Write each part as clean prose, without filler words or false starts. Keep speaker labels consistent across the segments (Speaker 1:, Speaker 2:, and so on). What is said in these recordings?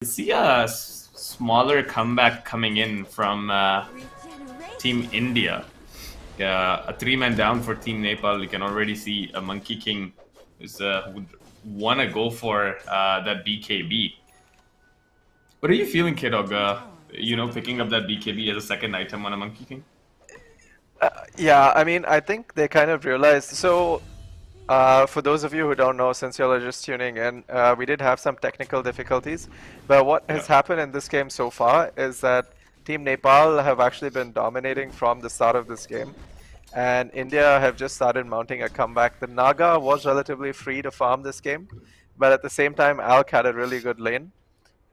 Speaker 1: see a smaller comeback coming in from Team India. A 3-man down for Team Nepal. You can already see a Monkey King is would want to go for that BKB. What are you feeling, K-Dog? Picking up that BKB as a second item on a Monkey King?
Speaker 2: Yeah, I mean, I think they kind of realized. So, for those of you who don't know, since you're just tuning in, we did have some technical difficulties. But what has happened in this game so far is that Team Nepal have actually been dominating from the start of this game. And India have just started mounting a comeback. The Naga was relatively free to farm this game. But at the same time, Alk had a really good lane.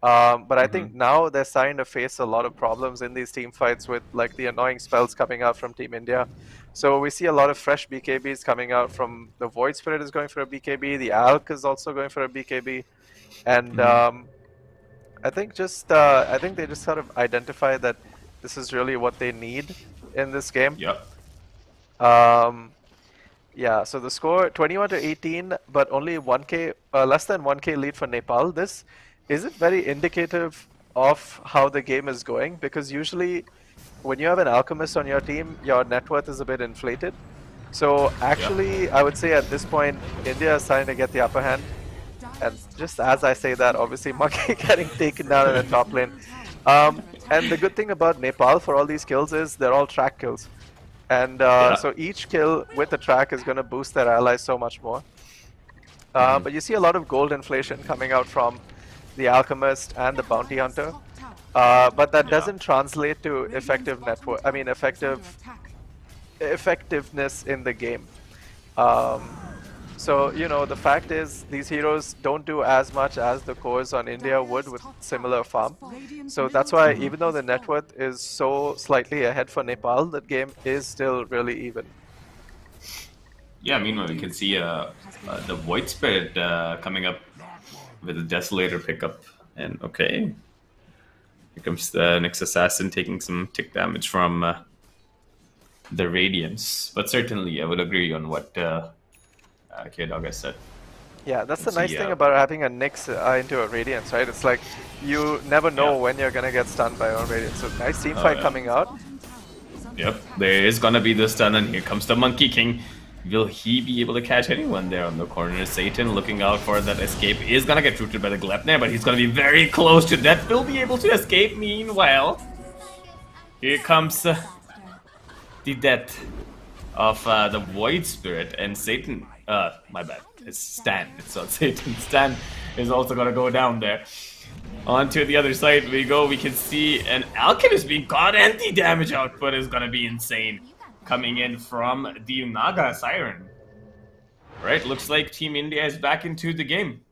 Speaker 2: But I think now they're starting to face a lot of problems in these team fights with like the annoying spells coming out from Team India. So we see a lot of fresh BKBs coming out from the Void Spirit is going for a BKB, the Alk is also going for a BKB, and I think they just sort of identify that this is really what they need in this game.
Speaker 1: Yep.
Speaker 2: Yeah, so the score 21-18, but only 1k, less than 1k lead for Nepal. This isn't very indicative of how the game is going, because usually when you have an alchemist on your team, your net worth is a bit inflated. So actually, I would say at this point, India is starting to get the upper hand. And just as I say that, obviously Monkey getting taken down in the top lane. And the good thing about Nepal for all these kills is they're all track kills. And so each kill with the track is going to boost their allies so much more. But you see a lot of gold inflation coming out from the Alchemist and the Bounty Hunter. But that doesn't translate to effective network. I mean, effectiveness in the game. So, you know, the fact is these heroes don't do as much as the cores on India would with similar farm. So that's why even though the net worth is so slightly ahead for Nepal, the game is still really even.
Speaker 1: Yeah, meanwhile, we can see the Void Spirit coming up with a Desolator pickup. And okay, here comes the next Assassin taking some tick damage from the Radiance. But certainly, I would agree on what K-Dog has said.
Speaker 2: Yeah, that's the nice thing about having a Nyx into a Radiance, right? It's like you never know when you're gonna get stunned by your Radiance. So nice team fight coming out.
Speaker 1: Yep, there is gonna be the stun, and here comes the Monkey King. Will he be able to catch anyone there on the corner? Satan looking out for that escape. Is gonna get rooted by the Gleipnir, but he's gonna be very close to death. Will be able to escape. Meanwhile, here comes the death of the Void Spirit, and Satan. My bad. It's Stan. It's not Satan. Stan is also gonna go down there. On to the other side we go. We can see an Alchemist being caught, and the damage output is gonna be insane. Coming in from the Naga Siren. Right, looks like Team India is back into the game.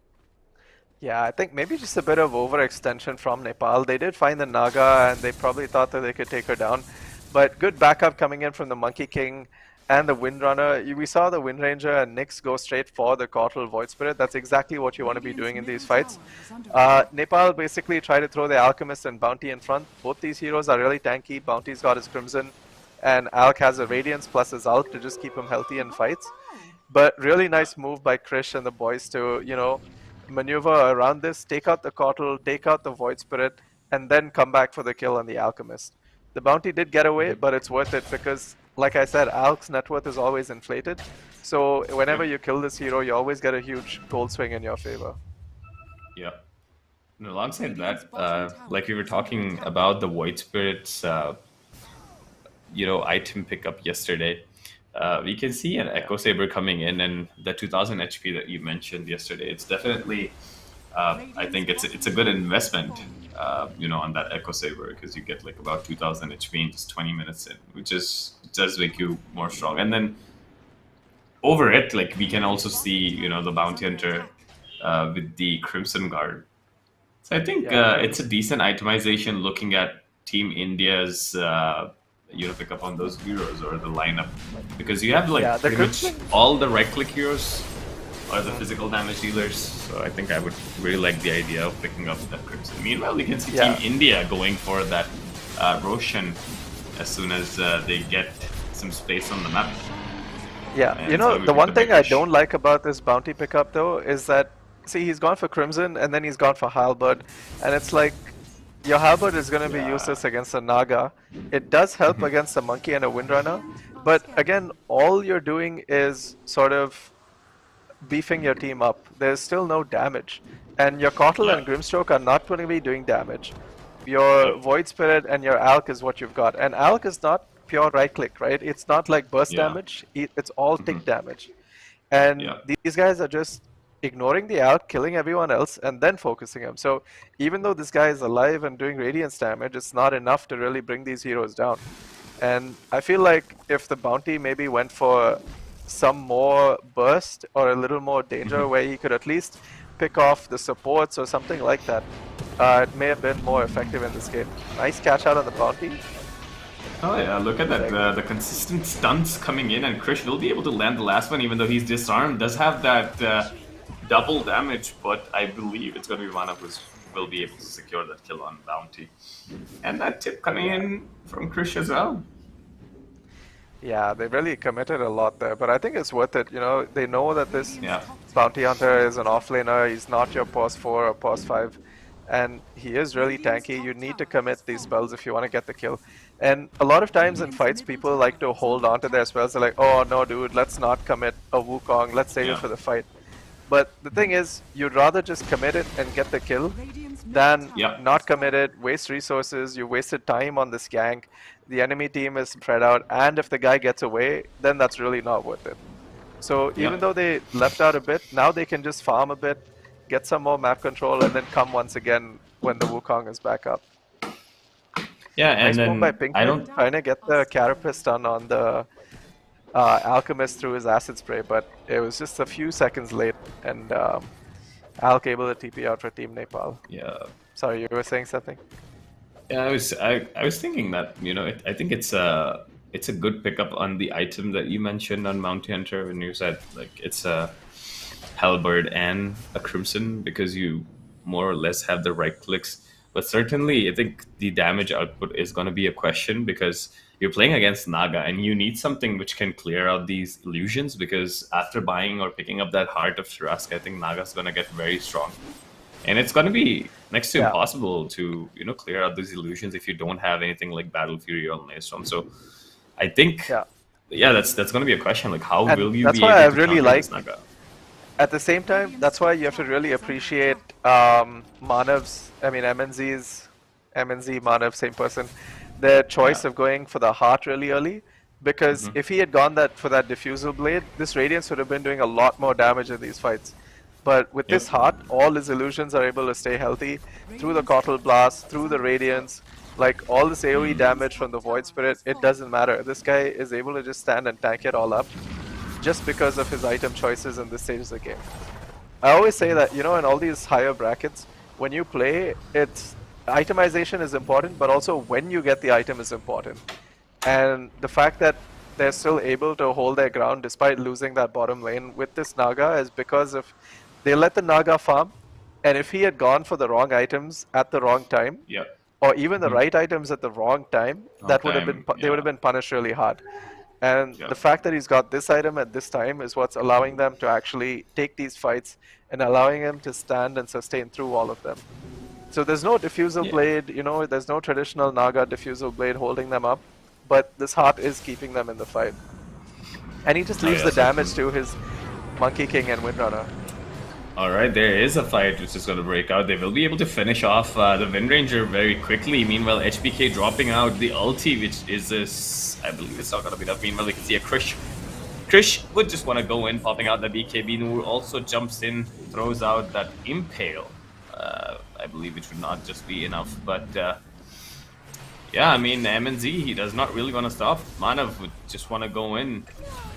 Speaker 2: Yeah, I think maybe just a bit of overextension from Nepal. They did find the Naga, and they probably thought that they could take her down. But good backup coming in from the Monkey King and the Windrunner. We saw the Wind Ranger and Nyx go straight for the Cortal Void Spirit. That's exactly what you want to be doing in these fights. Nepal basically tried to throw the Alchemist and Bounty in front. Both these heroes are really tanky. Bounty's got his Crimson, and Alk has a Radiance plus his ult to just keep him healthy in fights. But really nice move by Krish and the boys to, you know, maneuver around this, take out the Cortal, take out the Void Spirit, and then come back for the kill on the Alchemist. The Bounty did get away, but it's worth it because, like I said, Alk's net worth is always inflated. So whenever you kill this hero, you always get a huge gold swing in your favor.
Speaker 1: Yeah. And alongside that, like we were talking about the Void Spirit's item pickup yesterday, we can see an Echo Saber coming in, and the 2000 HP that you mentioned yesterday. It's definitely, I think it's a good investment, on that Echo Saber, because you get like about 2000 HP in just 20 minutes in, which does make you more strong. And then over it, like we can also see, the Bounty Hunter with the Crimson Guard. So I think it's a decent itemization looking at Team India's pick up on those heroes or the lineup, because you have like pretty much all the right-click heroes are the physical damage dealers. So I think I would really like the idea of picking up that Crimson. Meanwhile, we can see Team India going for that Roshan as soon as they get some space on the map.
Speaker 2: Yeah, and the one thing I don't like about this Bounty pickup though is that see, he's gone for Crimson, and then he's gone for Halberd, and it's like, your Halberd is going to be useless against a Naga. It does help against a Monkey and a Windrunner, but again, all you're doing is sort of beefing your team up. There's still no damage. And your KaEL and Grimstroke are not going to be doing damage. Your Void Spirit and your Alk is what you've got. And Alk is not pure right click, right? It's not like burst damage, it's all tick damage. And these guys are just ignoring the Alk, killing everyone else, and then focusing him. So even though this guy is alive and doing Radiance damage, it's not enough to really bring these heroes down. And I feel like if the bounty maybe went for some more burst or a little more danger where he could at least pick off the supports or something like that, it may have been more effective in this game. Nice catch out on the bounty.
Speaker 1: Oh yeah, look at that, the consistent stunts coming in, and Krish will be able to land the last one even though he's disarmed. Does have that double damage, but I believe it's going to be one of who will be able to secure that kill on bounty. And that tip coming in from Krish as well.
Speaker 2: Yeah, they really committed a lot there, but I think it's worth it. You know, they know that this bounty hunter is an offlaner. He's not your pos 4 or pos 5, and he is really tanky. You need to commit these spells if you want to get the kill. And a lot of times in fights, people like to hold on to their spells. They're like, oh no dude, let's not commit a Wukong, let's save it for the fight. But the thing is, you'd rather just commit it and get the kill than not commit it, waste resources, you wasted time on this gank, the enemy team is spread out, and if the guy gets away, then that's really not worth it. So even though they left out a bit, now they can just farm a bit, get some more map control, and then come once again when the Wukong is back up.
Speaker 1: Yeah, and
Speaker 2: nice
Speaker 1: then
Speaker 2: move by PinkMaN, trying to get the Carapace stun on the Alchemist through his acid spray, but it was just a few seconds late, and Alk able to TP out for Team Nepal.
Speaker 1: Yeah.
Speaker 2: Sorry, you were saying something?
Speaker 1: Yeah, I was thinking that, you know, I think it's a good pickup on the item that you mentioned on Bounty Hunter when you said like it's a Halberd and a Crimson, because you more or less have the right clicks. But certainly, I think the damage output is going to be a question, because you're playing against Naga and you need something which can clear out these illusions, because after buying or picking up that Heart of Shurask, I think Naga's going to get very strong. And it's going to be next to impossible to, you know, clear out these illusions if you don't have anything like Battle Fury or Maelstrom. So I think, that's going to be a question, like how will you be able to counter this Naga?
Speaker 2: At the same time, that's why you have to really appreciate Manav's, I mean MNZ, Manav, same person, their choice of going for the Heart really early, because if he had gone for that Diffusal Blade, this Radiance would have been doing a lot more damage in these fights. But with this Heart, all his illusions are able to stay healthy through the KaEL Blast, through the Radiance, like all this AoE damage from the Void Spirit, it doesn't matter. This guy is able to just stand and tank it all up just because of his item choices in this stage of the game. I always say that, you know, in all these higher brackets, when you play, itemization is important, but also when you get the item is important. And the fact that they're still able to hold their ground despite losing that bottom lane with this Naga is because of they let the Naga farm, and if he had gone for the wrong items at the wrong time, or even the right items at the wrong time, that would have been they would have been punished really hard. And the fact that he's got this item at this time is what's allowing them to actually take these fights and allowing him to stand and sustain through all of them. So there's no Diffusal Blade, you know, there's no traditional Naga Diffusal Blade holding them up, but this Heart is keeping them in the fight. And he just leaves the damage to his Monkey King and Windrunner.
Speaker 1: Alright, there is a fight which is going to break out. They will be able to finish off the Wind Ranger very quickly. Meanwhile, HBK dropping out the ulti, which is this, I believe it's not going to be enough. Meanwhile, we can see a Krish. Krish would just want to go in, popping out the BKB. Noor also jumps in, throws out that Impale. I believe it should not just be enough, but yeah, I mean, MNZ, he does not really want to stop. Manav would just want to go in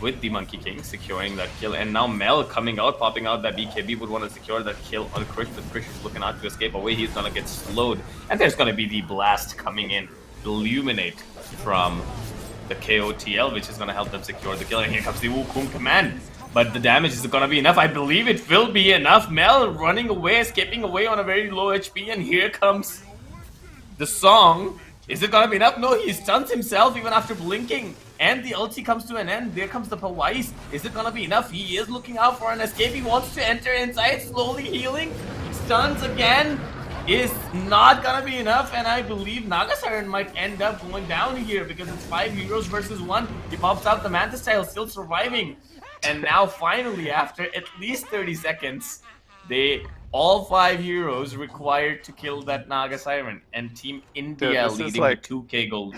Speaker 1: with the Monkey King, securing that kill. And now Mel coming out, popping out that BKB, would want to secure that kill on Krish, but Krish is looking out to escape away. He's going to get slowed. And there's going to be the blast coming in, Illuminate from the KOTL, which is going to help them secure the kill. And here comes the Wukong command. But the damage is going to be enough. I believe it will be enough. Mel running away, escaping away on a very low HP. And here comes the song. Is it gonna be enough? No, he stuns himself even after blinking. And the ulti comes to an end. There comes the Pawais. Is it gonna be enough? He is looking out for an escape. He wants to enter inside, slowly healing. Stuns again. Is not gonna be enough, and I believe Naga Siren might end up going down here because it's 5 heroes versus 1. He pops out the Manta style, still surviving. And now finally, after at least 30 seconds, all 5 heroes required to kill that Naga Siren, and Team India leading with 2k gold.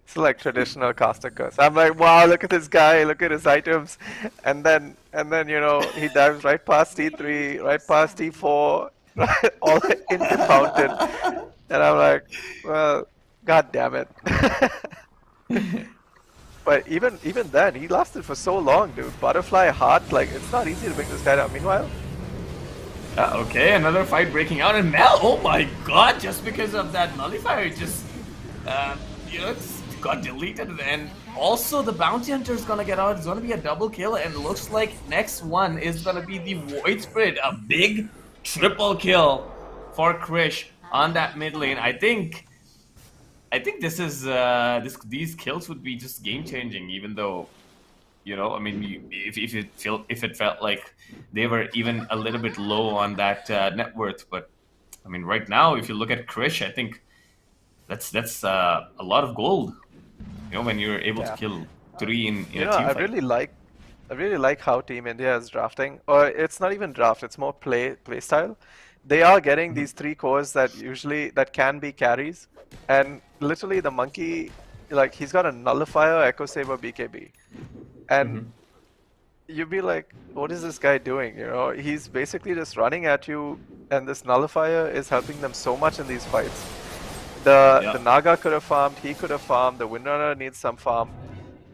Speaker 2: It's like traditional caster curse. I'm like, wow, look at this guy, look at his items. And then you know, he dives right past T3, right past T4, all into fountain. And I'm like, well, god damn it. But even then, he lasted for so long, dude. Butterfly Heart, like, it's not easy to bring this guy down. Meanwhile,
Speaker 1: okay, another fight breaking out, and Mel, oh my god, just because of that nullifier, just, you know, just got deleted. And also the Bounty Hunter is gonna get out. It's gonna be a double kill, and it looks like next one is gonna be the Void Spirit, a big triple kill for Krish on that mid lane. I think this is these kills would be just game changing, even though, you know, I mean, if it felt like they were even a little bit low on that net worth. But I mean, right now, if you look at Krish, I think that's a lot of gold. You know, when you're able to kill 3 in a team fight.
Speaker 2: I really like how Team India is drafting, or it's not even draft, it's more play style. They are getting these 3 cores that can be carries, and literally the monkey, like, he's got a nullifier, Echo Saber, BKB, and you'd be like, what is this guy doing? You know, he's basically just running at you, and this nullifier is helping them so much in these fights. The Naga could have farmed, he could have farmed, the Windrunner needs some farm,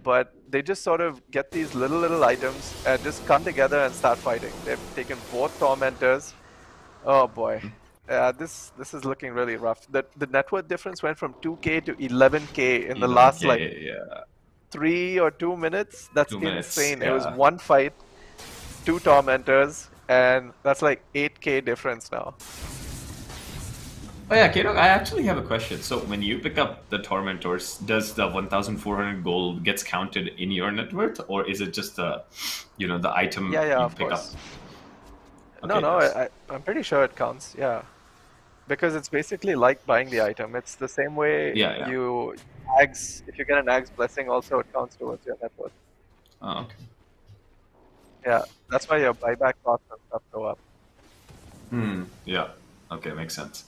Speaker 2: but they just sort of get these little items and just come together and start fighting. They've taken both Tormentors. Oh boy, this is looking really rough. The net worth difference went from 2k to 11k in the last 3 or 2 minutes. That's insane. It was 1 fight, 2 Tormentors, and that's like 8k difference now.
Speaker 1: Oh yeah, Kato, I actually have a question. So when you pick up the Tormentors, does the 1,400 gold gets counted in your net worth, or is it just the, you know, the item you pick up? Okay,
Speaker 2: no, I'm pretty sure it counts. Yeah, because it's basically like buying the item. It's the same way you Ags. If you get an Ags blessing, also it counts towards your net worth.
Speaker 1: Oh, okay.
Speaker 2: Yeah, that's why your buyback costs and stuff go up.
Speaker 1: Yeah. Okay, makes sense.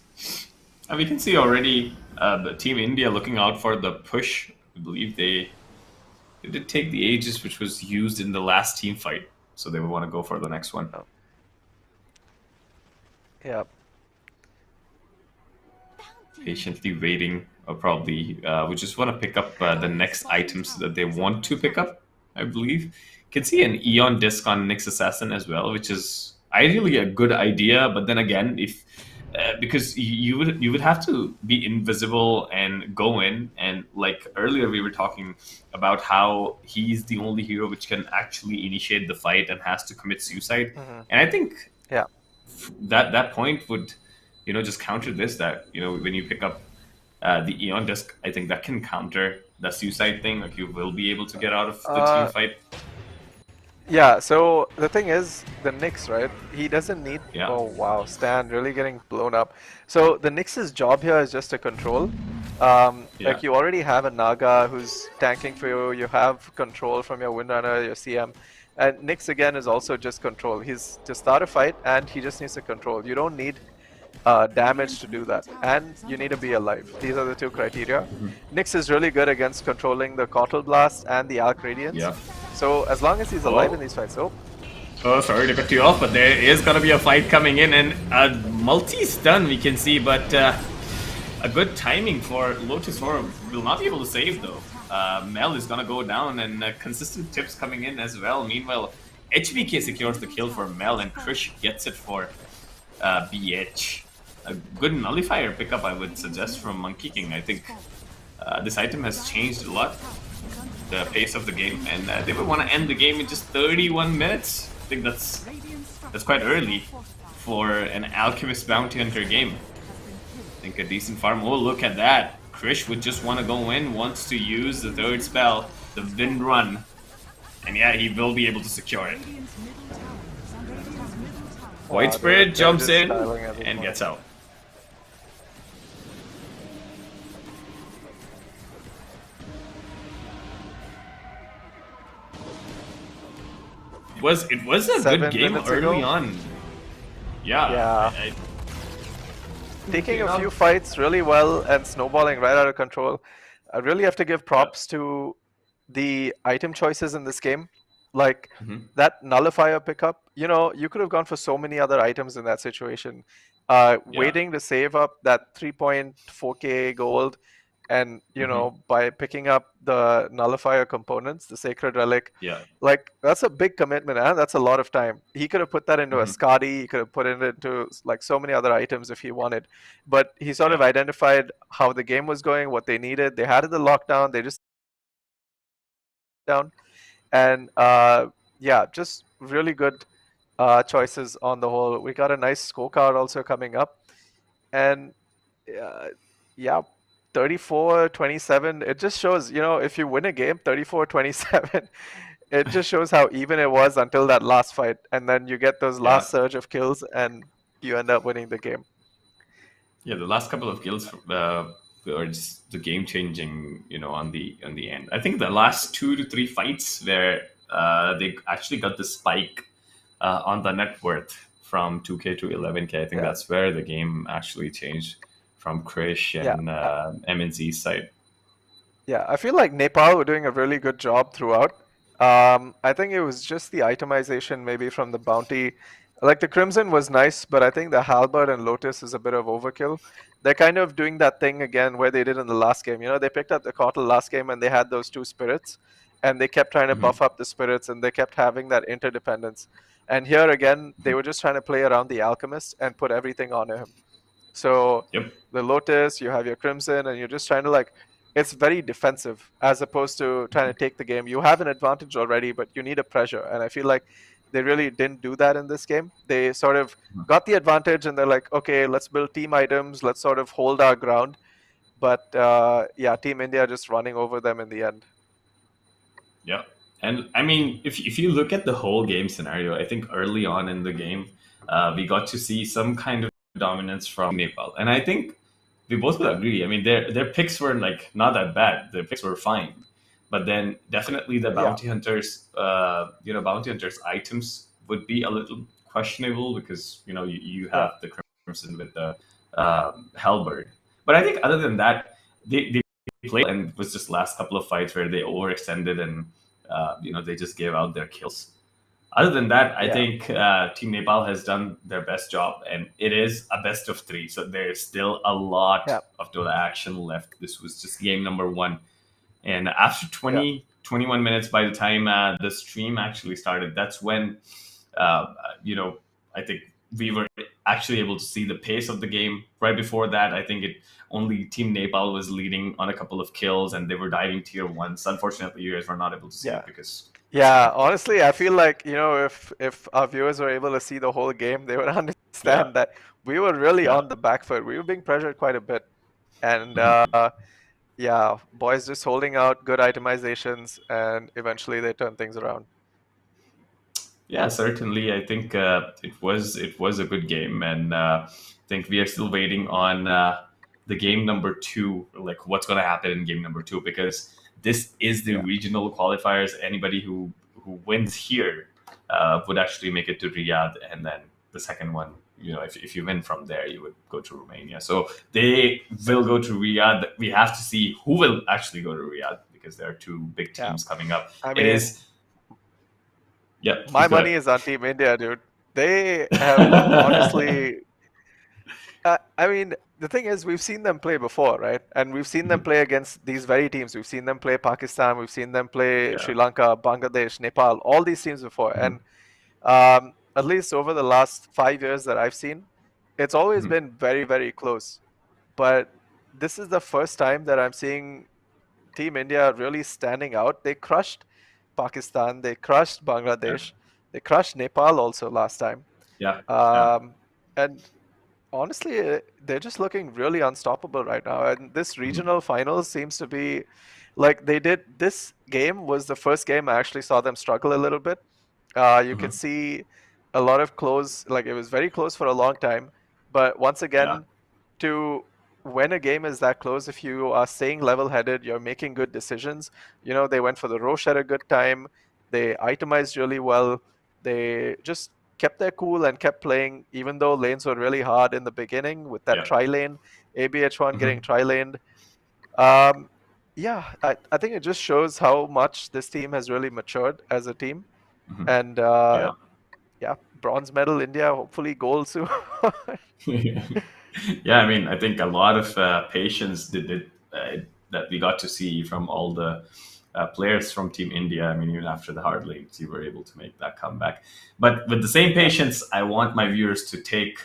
Speaker 1: And we can see already the Team India looking out for the push. I believe they did take the Aegis, which was used in the last team fight, so they would want to go for the next one.
Speaker 2: Oh. Yeah.
Speaker 1: Patiently waiting, or probably we just want to pick up the next items that they want to pick up, I believe. You can see an Eon disc on Nyx Assassin as well, which is ideally a good idea, but then again, if because you would have to be invisible and go in, and like earlier we were talking about how he's the only hero which can actually initiate the fight and has to commit suicide, and I think that point would, you know, just counter this, that, you know, when you pick up the Eon disc, I think that can counter the suicide thing. Like, you will be able to get out of the team fight.
Speaker 2: Yeah, so the thing is, the Nyx, right? He doesn't need... Oh, wow, Stan really getting blown up. So the Nyx's job here is just to control. Like, you already have a Naga who's tanking for you. You have control from your Windrunner, your CM. And Nyx, again, is also just control. He's to start a fight, and he just needs to control. You don't need damage to do that. And you need to be alive. These are the 2 criteria. Nyx is really good against controlling the Cortal Blast and the Arc Radiance. So as long as he's alive in these fights, oh,
Speaker 1: sorry to cut you off, but there is gonna be a fight coming in, and a multi-stun we can see, but a good timing for Lotus Horror. Will not be able to save though. Mel is gonna go down, and consistent tips coming in as well. Meanwhile, HBK secures the kill for Mel, and Krish gets it for BH. A good nullifier pickup, I would suggest, from Monkey King. I think this item has changed a lot the pace of the game, and they would want to end the game in just 31 minutes. I think that's quite early for an Alchemist Bounty Hunter game. I think a decent farm. Oh, look at that. Krish would just want to go in, wants to use the third spell, the Wind Run. And yeah, he will be able to secure it. White Spirit jumps in and gets out. It was a good game early on. Yeah.
Speaker 2: Taking a few fights really well and snowballing right out of control. I really have to give props to the item choices in this game. Like that nullifier pickup, you know, you could have gone for so many other items in that situation. Waiting to save up that 3.4k gold, and you know, by picking up the nullifier components, the sacred relic, like that's a big commitment, and that's a lot of time. He could have put that into a Skadi, he could have put it into like so many other items if he wanted, but he sort of identified how the game was going, what they needed. They had the lockdown, they just down, and just really good choices on the whole. We got a nice scorecard also coming up, and 34-27, it just shows, you know, if you win a game 34-27, it just shows how even it was until that last fight, and then you get those last surge of kills and you end up winning the game.
Speaker 1: Yeah, the last couple of kills are just the game changing, you know, on the end. I think the last 2 to 3 fights where they actually got the spike on the net worth from 2k to 11k. I think that's where the game actually changed from Krish and MNZ's side.
Speaker 2: Yeah, I feel like Nepal were doing a really good job throughout. I think it was just the itemization maybe from the bounty. Like the Crimson was nice, but I think the Halberd and Lotus is a bit of overkill. They're kind of doing that thing again where they did in the last game. You know, they picked up the KaEL last game and they had those 2 spirits, and they kept trying to buff up the spirits, and they kept having that interdependence. And here again, they were just trying to play around the Alchemist and put everything on him. So the Lotus, you have your Crimson, and you're just trying to like, it's very defensive as opposed to trying to take the game. You have an advantage already, but you need a pressure. And I feel like they really didn't do that in this game. They sort of got the advantage and they're like, okay, let's build team items. Let's sort of hold our ground. But Team India just running over them in the end.
Speaker 1: Yeah. And I mean, if you look at the whole game scenario, I think early on in the game, we got to see some kind of dominance from Nepal. And I think we both will agree. I mean, their picks were like not that bad. Their picks were fine, but then definitely the bounty hunters, bounty hunters items would be a little questionable because you know you have the Crimson with the Halberd. But I think other than that, they played, and it was just last couple of fights where they overextended and they just gave out their kills. Other than that, I think Team Nepal has done their best job, and it is a best of 3. So there's still a lot of DOTA action left. This was just game number 1. And after 21 minutes, by the time the stream actually started, that's when, I think we were actually able to see the pace of the game. Right before that, I think only Team Nepal was leading on a couple of kills, and they were diving tier 1s. Unfortunately, you guys were not able to see it because...
Speaker 2: Yeah, honestly, I feel like, you know, if our viewers were able to see the whole game, they would understand that we were really on the back foot. We were being pressured quite a bit. And boys just holding out good itemizations, and eventually they turn things around.
Speaker 1: Yeah, certainly. I think it was a good game, and I think we are still waiting on the game number 2, like what's going to happen in game number 2, because this is the regional qualifiers. Anybody who wins here would actually make it to Riyadh, and then the second one, you know, if you win from there, you would go to Romania. So they will go to Riyadh. We have to see who will actually go to Riyadh, because there are 2 big teams coming up.
Speaker 2: I mean, my money is on Team India, dude. They have honestly... I mean, the thing is, we've seen them play before, right? And we've seen them play against these very teams. We've seen them play Pakistan. We've seen them play Sri Lanka, Bangladesh, Nepal, all these teams before. And at least over the last 5 years that I've seen, it's always been very, very close. But this is the first time that I'm seeing Team India really standing out. They crushed Pakistan. They crushed Bangladesh. They crushed Nepal also last time. And honestly, they're just looking really unstoppable right now. And this
Speaker 1: Mhm.
Speaker 2: regional finals seems to be like they did. This game was the first game I actually saw them struggle a little bit. You could
Speaker 1: Mhm.
Speaker 2: see a lot of close, like it was very close for a long time. But once
Speaker 1: Yeah.
Speaker 2: again, to when a game is that close, if you are staying level-headed, you're making good decisions. You know, they went for the Roche at a good time. They itemized really well. They just kept their cool and kept playing, even though lanes were really hard in the beginning with that
Speaker 1: Yeah.
Speaker 2: tri-lane, ABH1 getting
Speaker 1: Mhm.
Speaker 2: tri-laned. Um, yeah, I think it just shows how much this team has really matured as a team.
Speaker 1: Mhm.
Speaker 2: And
Speaker 1: Yeah.
Speaker 2: yeah, bronze medal India, hopefully gold soon.
Speaker 1: Yeah, I mean, I think a lot of patience did that we got to see from all the players from Team India. I mean, even after the hard lanes, you were able to make that comeback. But with the same
Speaker 2: Yeah.
Speaker 1: patience, I want my viewers to take,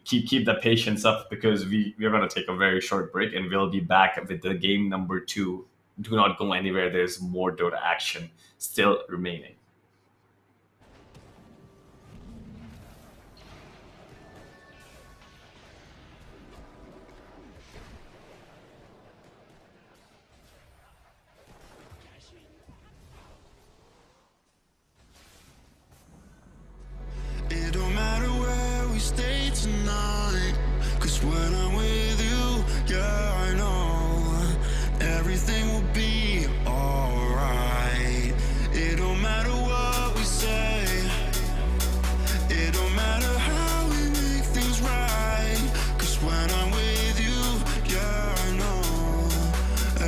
Speaker 1: keep the patience up because we're going to take a very short break and we'll be back with the game number 2. Do not go anywhere. There's more Dota action still remaining.
Speaker 3: It don't matter where we stay tonight, 'cause when I'm with you, yeah, I know everything will be alright. It don't matter what we say, it don't matter how we make things right, 'cause when I'm with you, yeah, I know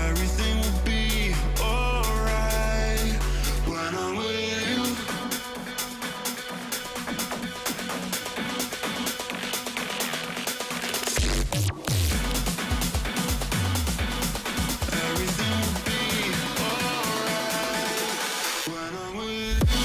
Speaker 3: everything will be alright. When I'm with you. Everything will be alright when I'm with you.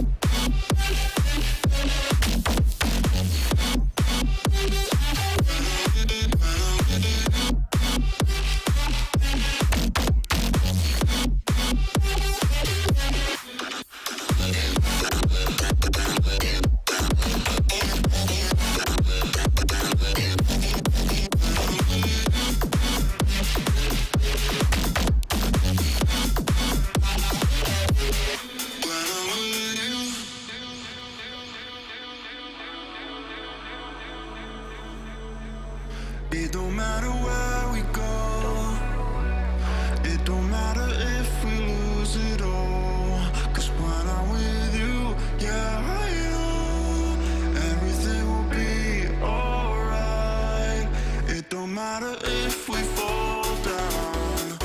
Speaker 3: It don't matter where we go, it don't matter if we lose it all, 'cause when I'm with you, yeah, I know everything will be alright. It don't matter if we fall down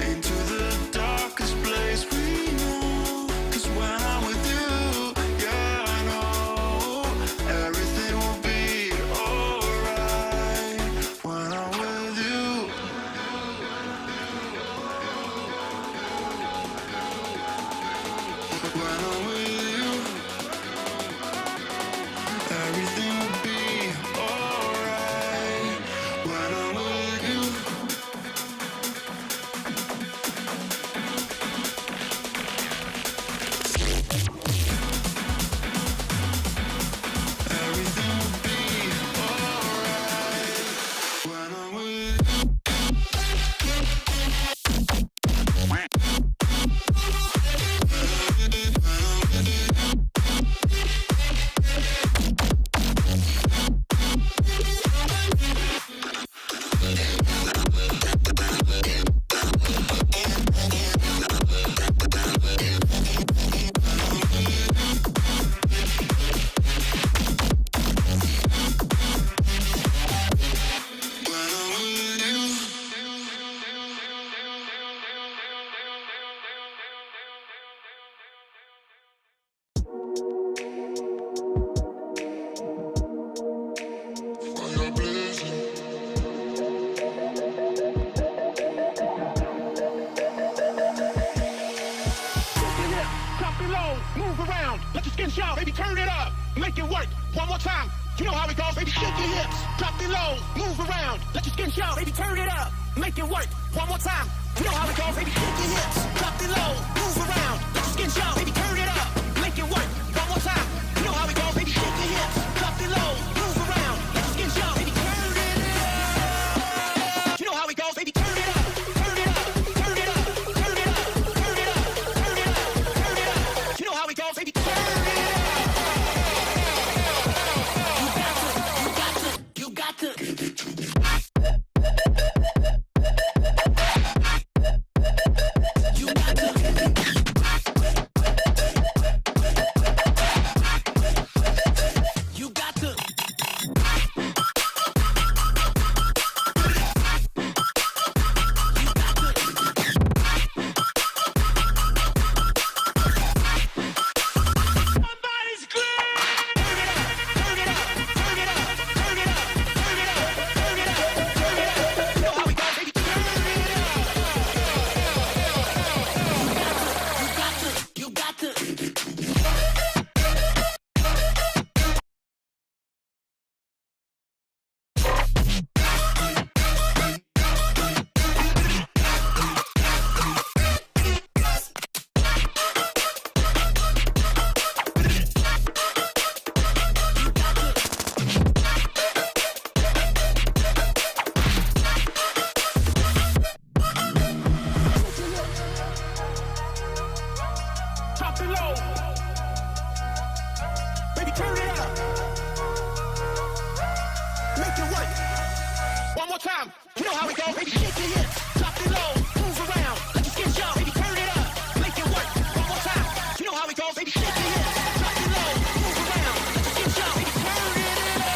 Speaker 3: into the darkest place we know, 'cause when I'm with you, yeah, I know everything will be alright when I'm with you. When I'm with you, everything will be alright when I'm with you. Everything will be alright when I'm with you.
Speaker 4: Drop it low, move around, let your skin shout, baby, turn it up, make it work, one more time, you know how it goes, baby, shake your hips, drop it low, move around, let your skin shout, baby, turn it up, make it work, one more time, you know how it goes, baby, shake your hips, drop it low, move around, let your skin shout, baby, turn it up, make it work, one more time, you know how it goes, baby, shake your hips, drop it low, move around, let your time. You know how we go, baby. Shake your hips, drop it low, move around, let your skin show, baby. Turn it up, make it work. One more time. You know how we go, baby. Shake your hips, drop it low, move around, let your skin show, baby. Turn it up.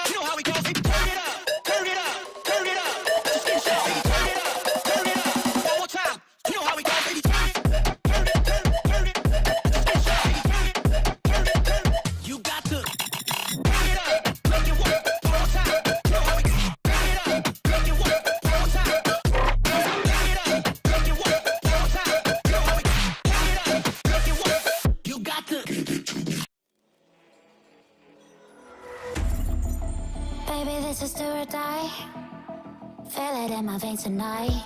Speaker 4: You know how we go, baby. Turn it up, turn it up, turn it up, let your skin show, baby. Turn it up, turn it up. One more time. You know how we go, baby. Turn it, turn it, turn it, turn it, let your skin show, baby. Turn it, turn it, turn it. You got to turn it up, make it work. One more time. You know how we go. Turn it up, make it work. One more time. Turn it up, make it work. One more time. You know how we go. Turn it up, make it work. You got to.
Speaker 5: Baby, this is do or die. Feel it in my veins tonight.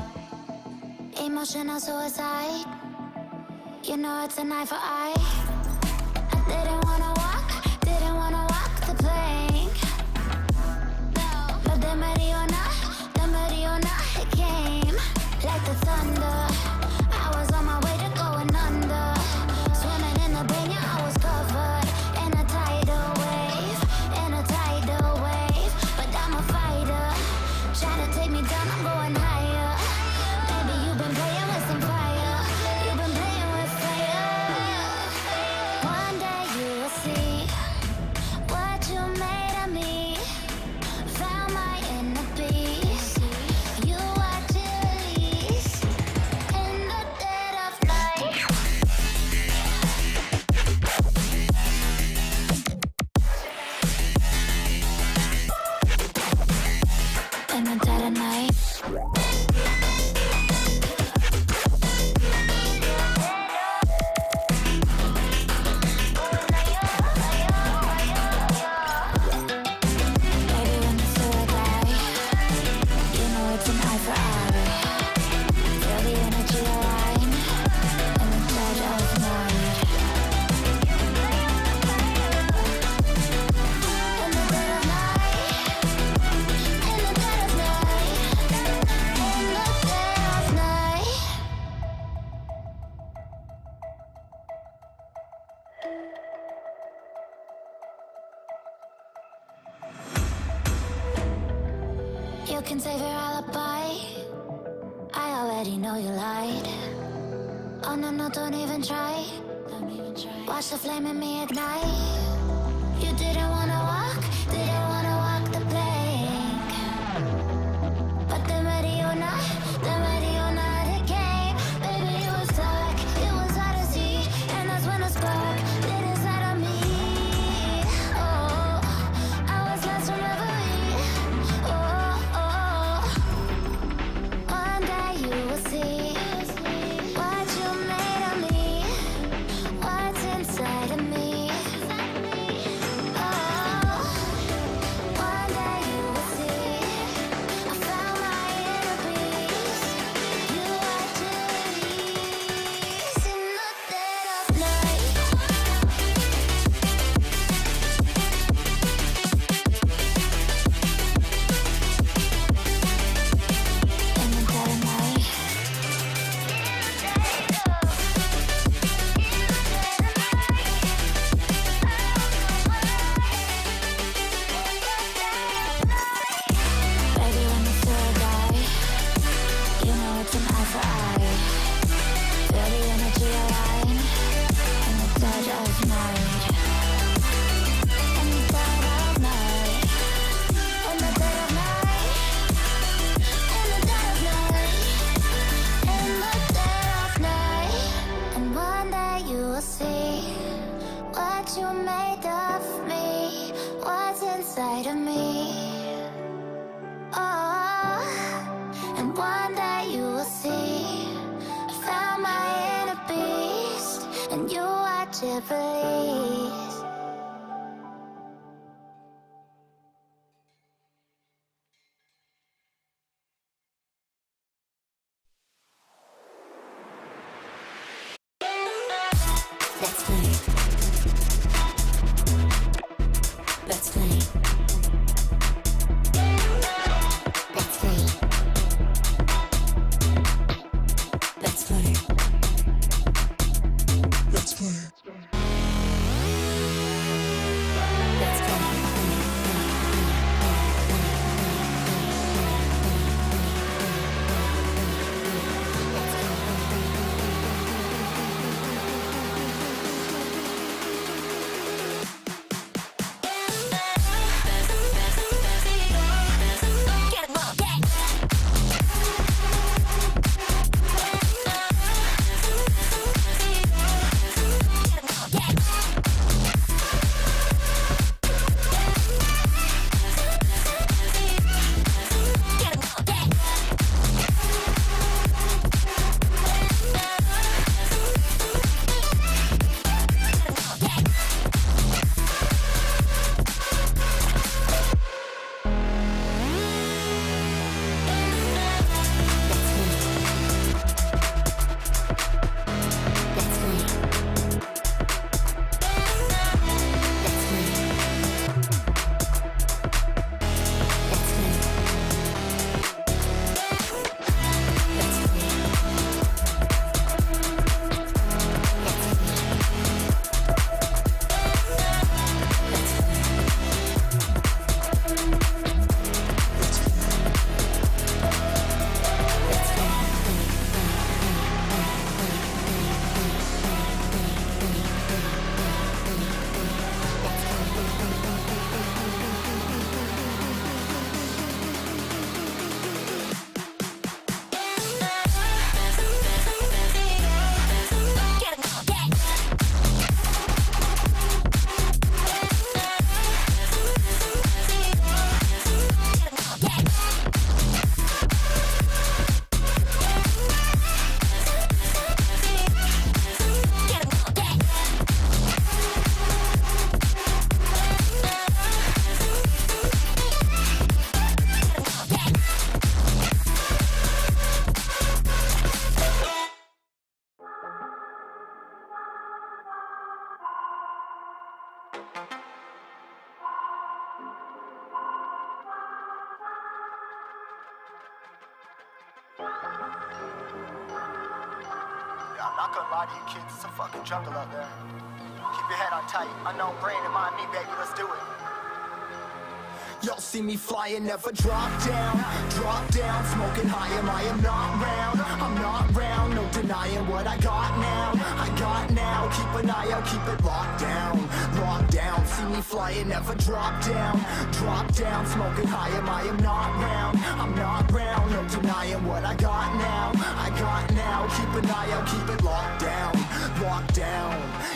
Speaker 5: Emotional suicide. You know it's an eye for eye. I didn't wanna walk the plank. But the Mariona, it came like the thunder. I was on my way to going under. Swimming in the banya, I was covered in a tidal wave, But I'm a fighter, try to take me down, I'm going higher. Baby, you've been playing with some fire. You've been playing with fire. One day you will see what you made of me. Found my inner beast. You watch it release in the dead of night. In the dead of night. Baby, when the sword die, you know it's an eye for eye. Feel the energy align in the dead of night. In the dead of night. In the dead of night. In the dead of night. You can save your alibi. I already know you lied. Oh no, don't even try. Watch the flame in me ignite. You didn't wanna walk the plank. But the Mariona, it came. Baby, it was dark, it was hard to see. And that's when the spark lit inside of me. Oh, I was lost from reverie. Oh, one day you will see what you made of me, what's inside of me. Oh, one day you will see. I found my inner peace. You watch it release in the dead of night. In the dead of night. Baby, when the sword die, you know it's an eye for eye. Feel the energy align in the dead of night. In the dead of night. In the dead of night. In the dead of night. In the dead of night. And one day you will see what you made of me, what's inside of me. Oh, and one day you will see I found my inner beast, and you watch it release. Let's play. Let's play. Let's play. Let's play.
Speaker 3: Let's play.
Speaker 5: Let's play.
Speaker 6: not gonna lie to you kids, it's a fucking jungle out there. Keep your head on tight. Unknown brain and mind me, baby, let's do it. Y'all see me flying, never drop down, smoking high, I am not round, I'm not round, no denying what I got now, keep an eye out, keep it locked down, see me flying, never drop down, smoking high, I am not round, I'm not round, no denying what I got now, keep an eye out, keep it locked down,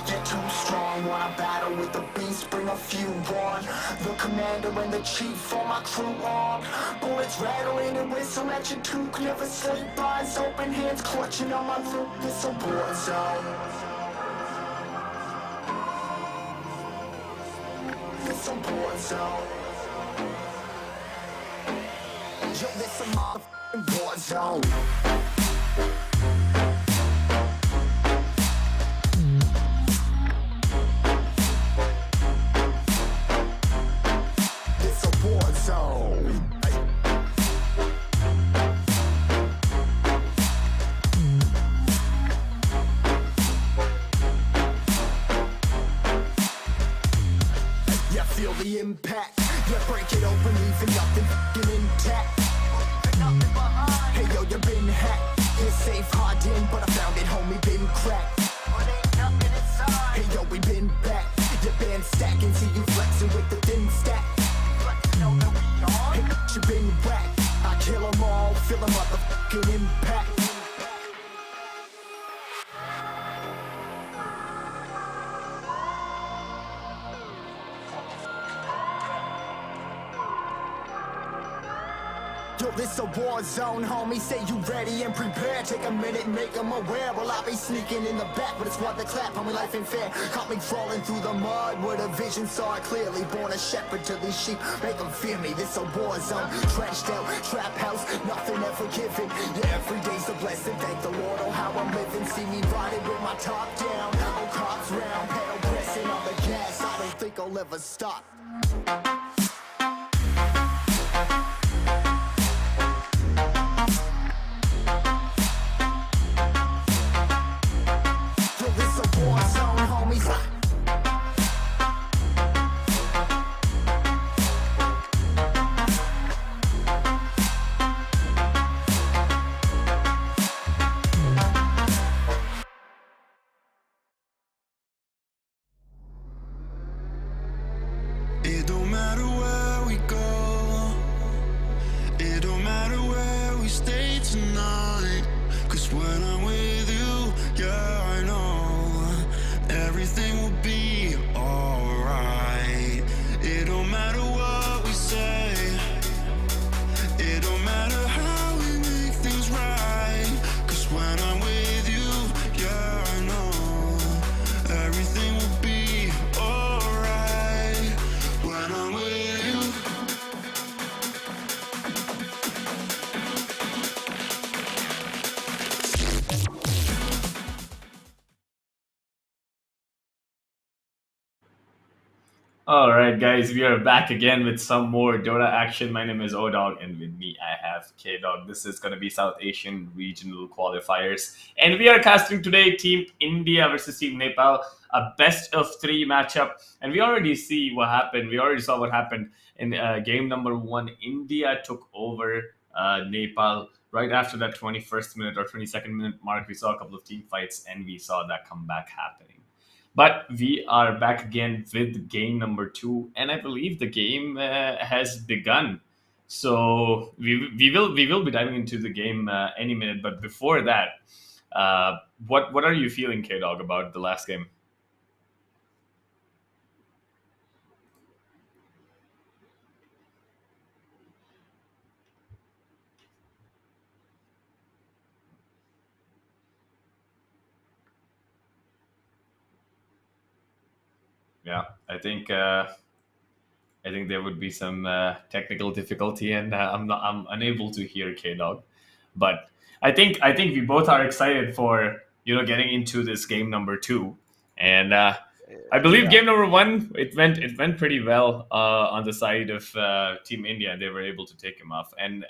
Speaker 6: get too strong, wanna battle with the beast, bring a few on, the commander and the chief for my crew on. Bullets rattling and whistle at your toque. Never sleep, eyes open, hands clutching on my loot. This a war zone. This a war zone. Yo, this a motherfucking war zone. Impact, yeah, break it open, leaving nothing f***ing intact. Hey yo, you been hacked, you're safe, hard in, but I found it, homie, been cracked. Hey yo, we been back, your band stacking, see you flexing with the thin stack. Hey, you been whacked, I kill them all, feel a motherfucking impact. Yo, this a war zone, homie, say you ready and prepared. Take a minute, make them aware. Well, I'll be sneaking in the back, but it's what the clap, homie, life ain't fair. Caught me crawling through the mud with a vision, saw it clearly. Born a shepherd to these sheep, make them fear me. This a war zone, trenched out, trap house, nothing ever given. Yeah, every day's a blessing, thank the Lord, oh how I'm living. See me riding with my top down, oh cops round, pedal pressing on the gas. I don't think I'll ever stop.
Speaker 3: It don't matter where we go, it don't matter where we stay tonight. Cause when I'm with you, yeah, I know everything will be alright. It don't matter what we say, it don't matter how we make things right. Cause when I'm with you, yeah, I know everything will be alright. When I'm with you.
Speaker 1: All right, guys, we are back again with some more Dota action. My name is Odog, and with me I have K-Dog. This is going to be South Asian Regional Qualifiers. And we are casting today Team India versus Team Nepal, a best of 3 matchup. And we already see what happened. We already saw what happened in game number 1. India took over Nepal right after that 21st minute or 22nd minute mark. We saw a couple of team fights, and we saw that comeback happening. But we are back again with game number 2, and I believe the game has begun. So we will be diving into the game any minute. But before that, what are you feeling, K-Dog, about the last game? Yeah, I think there would be some technical difficulty, and I'm unable to hear K-Dog. But I think we both are excited for getting into this game number 2, and I believe game number 1 it went pretty well on the side of Team India. They were able to take him off, and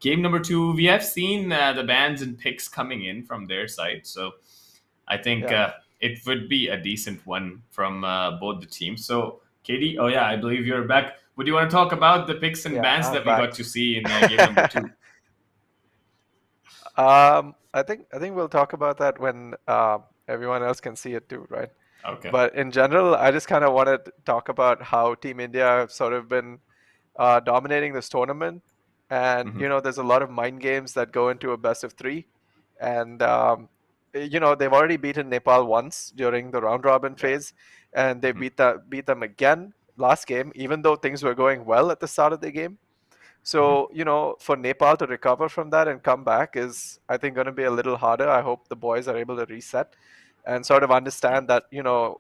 Speaker 1: game number 2 we have seen the bans and picks coming in from their side. So I think
Speaker 2: Yeah.
Speaker 1: it would be a decent one from both the teams. So, Katie, oh yeah, I believe you're back. Would you want to talk about the picks and
Speaker 2: Yeah,
Speaker 1: bans
Speaker 2: I'm
Speaker 1: that we got
Speaker 2: back.
Speaker 1: to see in game number 2?
Speaker 2: I think we'll talk about that when everyone else can see it too, right?
Speaker 1: Okay.
Speaker 2: But in general, I just kind of wanted to talk about how Team India have sort of been dominating this tournament, and
Speaker 1: Hmm.
Speaker 2: there's a lot of mind games that go into a best of three, and they've already beaten Nepal once during the round robin
Speaker 1: Yeah.
Speaker 2: phase, and they
Speaker 1: Hmm.
Speaker 2: beat them again last game, even though things were going well at the start of the game.
Speaker 1: Hmm.
Speaker 2: So, for Nepal to recover from that and come back is, I think, going to be a little harder. I hope the boys are able to reset and sort of
Speaker 1: Yeah.
Speaker 2: understand that,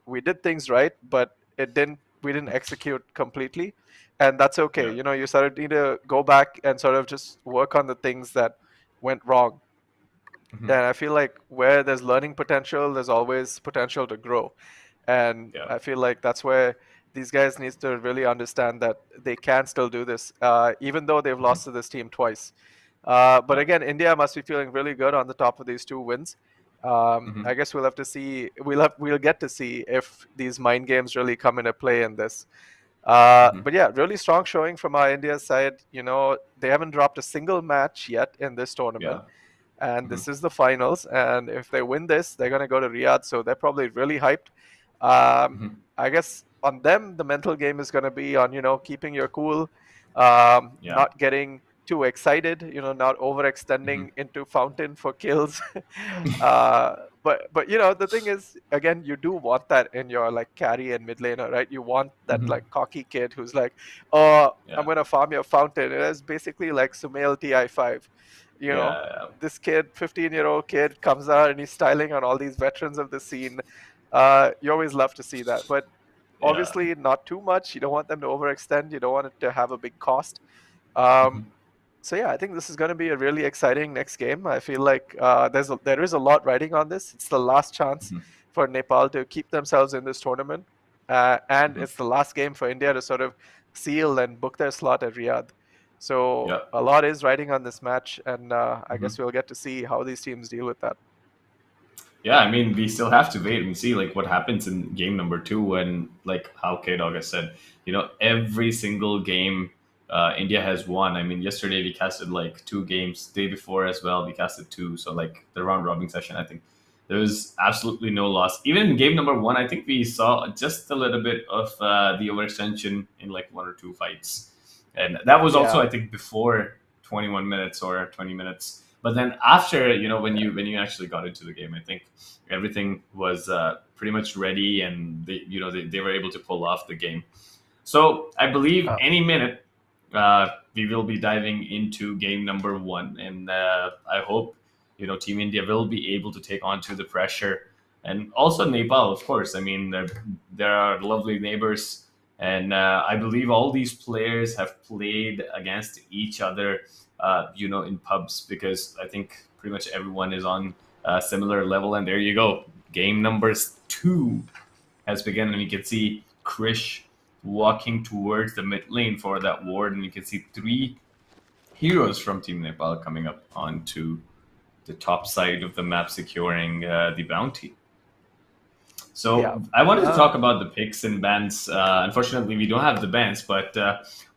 Speaker 2: we did things right, but we didn't execute completely. And that's okay.
Speaker 1: Yeah.
Speaker 2: You sort of need to go back and sort of just work on the things that went wrong.
Speaker 1: Hmm.
Speaker 2: And I feel like where there's learning potential, there's always potential to grow. And
Speaker 1: Yeah.
Speaker 2: I feel like that's where these guys need to really understand that they can still do this, even though they've
Speaker 1: Hmm.
Speaker 2: lost to this team twice. But
Speaker 1: Yeah.
Speaker 2: again, India must be feeling really good on the top of these two wins.
Speaker 1: Hmm.
Speaker 2: I guess we'll have to see. We'll get to see if these mind games really come into play in this.
Speaker 1: Hmm.
Speaker 2: But yeah, really strong showing from our India side. They haven't dropped a single match yet in this
Speaker 1: Yeah.
Speaker 2: tournament, and
Speaker 1: Hmm.
Speaker 2: this is the finals. And if they win this, they're going to go to Riyadh, so they're probably really hyped. Um,
Speaker 1: Hmm.
Speaker 2: I guess on them, the mental game is going to be on keeping your cool,
Speaker 1: Yeah.
Speaker 2: not getting too excited, not
Speaker 1: Hmm.
Speaker 2: overextending into fountain for kills. uh, but the thing is, again, you do want that in your like carry and mid laner, right? You want that
Speaker 1: Hmm.
Speaker 2: like cocky kid who's like, oh, I'm
Speaker 1: Yeah.
Speaker 2: gonna farm your fountain. It is basically like Sumail TI5. You know,
Speaker 1: Yeah.
Speaker 2: this kid, 15-year-old kid, comes out and he's styling on all these veterans of the scene. You always love to see that, but
Speaker 1: Yeah.
Speaker 2: obviously not too much. You don't want them to overextend. You don't want it to have a big cost. Um,
Speaker 1: Hmm.
Speaker 2: so yeah, I think this is going to be a really exciting next game. I feel like there is a lot riding on this. It's the last chance
Speaker 1: Hmm.
Speaker 2: for Nepal to keep themselves in this tournament, and
Speaker 1: Hmm.
Speaker 2: it's the last game for India to sort of seal and book their slot at Riyadh. So
Speaker 1: Yeah.
Speaker 2: a lot is riding on this match, and I
Speaker 1: Hmm.
Speaker 2: guess we'll get to see how these teams deal with that.
Speaker 1: Yeah, I mean, we still have to wait and see like what happens in game number 2, and like how K Dog has said, every single game India has won. I mean, yesterday we casted like 2 games, day before as well we casted 2. So like the round robin session, I think there was absolutely no loss. Even in game number 1, I think we saw just a little bit of the overextension in like 1 or 2 fights, and that was also,
Speaker 2: Yeah,
Speaker 1: I think, before 21 minutes or 20 minutes. But then after, when you actually got into the game, I think everything was pretty much ready, and they were able to pull off the game. So I believe
Speaker 2: uh,
Speaker 1: any minute we will be diving into game number 1, and I hope Team India will be able to take on to the pressure, and also Nepal, of course. I mean, there are lovely neighbors, and I believe all these players have played against each other, in pubs, because I think pretty much everyone is on a similar level. And there you go, game number 2 has begun, and you can see Krish walking towards the mid lane for that ward, and you can see 3 heroes from Team Nepal coming up onto the top side of the map, securing the bounty.
Speaker 2: yeah.
Speaker 1: So I wanted to
Speaker 2: Uh,
Speaker 1: talk about the picks and bans. Unfortunately, we don't have the bans, but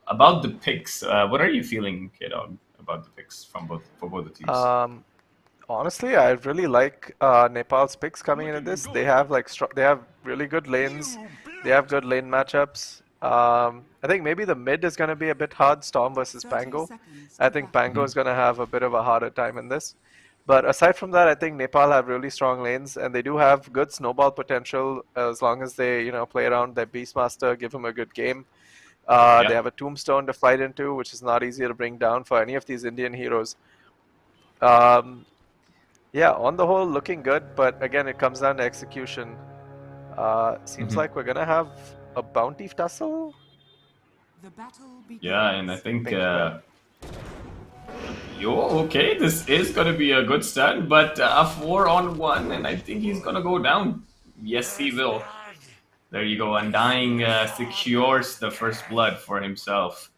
Speaker 1: about the picks, what are you feeling, K-Dog, about the picks for both the teams?
Speaker 2: um, Honestly, I really like Nepal's picks coming into this. They have they have really good lanes. They have good lane matchups. I think maybe the mid is going to be a bit hard, Storm versus
Speaker 7: 30
Speaker 2: Pango.
Speaker 7: seconds
Speaker 2: I
Speaker 7: to
Speaker 2: think
Speaker 7: battle.
Speaker 2: Pango is going to have a bit of a harder time in this. But aside from that, I think Nepal have really strong lanes, and they do have good snowball potential as long as they, play around their Beastmaster, give him a good game. They
Speaker 1: Yeah.
Speaker 2: have a Tombstone to fight into, which is not easy to bring down for any of these Indian heroes. Um, yeah, on the whole, looking good, but again, it comes down to execution. Seems
Speaker 1: Hmm.
Speaker 2: like we're gonna have a bounty tussle.
Speaker 7: The battle
Speaker 1: Yeah, and I
Speaker 7: begins.
Speaker 1: think
Speaker 2: PinkMaN.
Speaker 1: okay. This is gonna be a good start, but a 4-on-1, and I think he's gonna go down. Yes, he will. There you go. Undying secures the first blood for himself.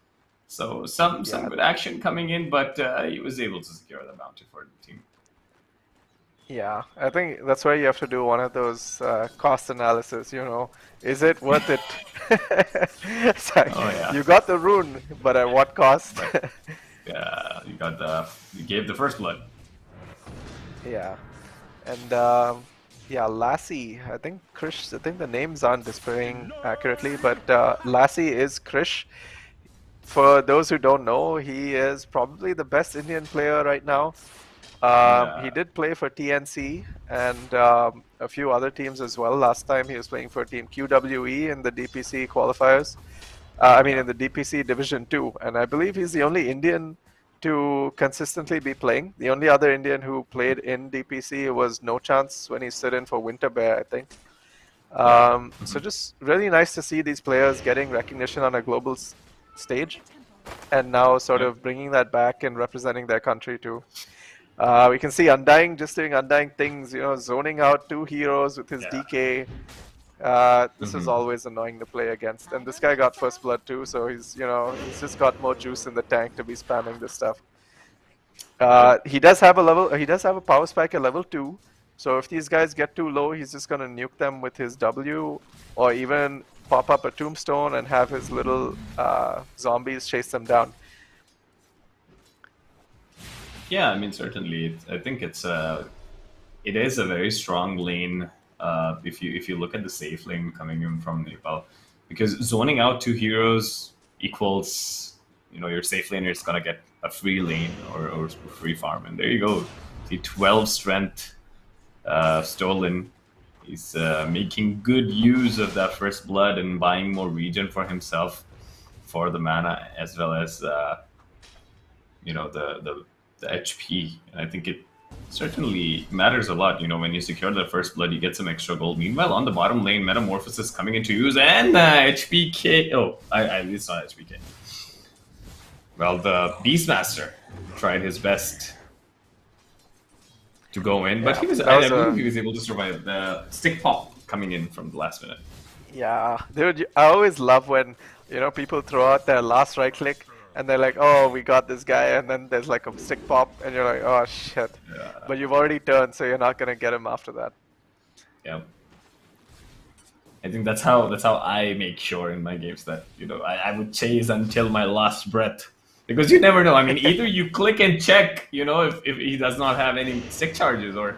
Speaker 1: So some
Speaker 2: Yeah,
Speaker 1: good action coming in, but he was able to secure the bounty for the team.
Speaker 2: Yeah, I think that's why you have to do one of those cost analysis, you know. Is it worth it? It's like,
Speaker 1: Oh yeah.
Speaker 2: you got the rune, but at what cost?
Speaker 1: Yeah, you gave the first blood.
Speaker 2: Yeah. And yeah, Lassie, I think the names aren't displaying accurately, but Lassie is Krish. For those who don't know, he is probably the best Indian player right now. He did play for TNC and a few other teams as well. Last time he was playing for Team QWE in the DPC qualifiers. I mean, in the DPC Division 2. And I believe he's the only Indian to consistently be playing. The only other Indian who played in DPC was No Chance when he stood in for Winter Bear, I think. So just really nice to see these players getting recognition on a global stage. And now sort of bringing that back and representing their country too. We can see Undying just doing Undying things, you know, zoning out 2 heroes with his DK. This is always annoying to play against. And this guy got first blood too, so he's, you know, he's just got more juice in the tank to be spamming this stuff. He does have a power spike at level 2. So if these guys get too low, he's just gonna nuke them with his W, or even pop up a tombstone and have his little zombies chase them down.
Speaker 1: Yeah, I mean, certainly. I think it is a very strong lane. If you look at the safe lane coming in from Nepal, because zoning out 2 heroes equals, you know, your safe laner is gonna get a free lane or free farm, and there you go. See, 12 strength stolen. He's making good use of that first blood and buying more regen for himself for the mana, as well as you know, the HP. And I think it certainly matters a lot. You know, when you secure the first blood, you get some extra gold. Meanwhile, on the bottom lane, Metamorphosis coming into use, and HPK. Oh, it's not HPK. Well, the Beastmaster tried his best to go in, but I believe he was able to survive the stick pop coming in from the last minute.
Speaker 2: Yeah, dude, I always love when, you know, people throw out their last right click and they're like, oh, we got this guy, and then there's like a stick pop and you're like, oh shit.
Speaker 1: Yeah.
Speaker 2: But you've already turned, so you're not gonna get him after that.
Speaker 1: Yeah. I think that's how I make sure in my games that, you know, I would chase until my last breath. Because you never know. I mean, either you click and check, you know, if he does not have any stick charges, or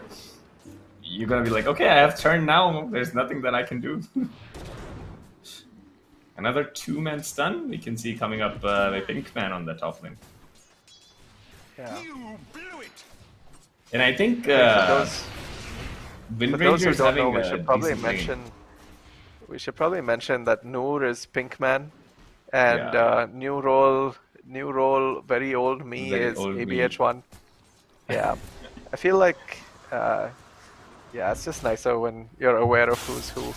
Speaker 1: you're going to be like, okay, I have turn now. There's nothing that I can do. Another 2-man stun we can see coming up by PinkMaN on the top lane.
Speaker 2: Yeah.
Speaker 1: And I think
Speaker 2: for those who don't know, we should probably mention that Noor is PinkMaN, and new role, very old me is ABH1. Yeah, I feel like, yeah, it's just nicer when you're aware of who's who.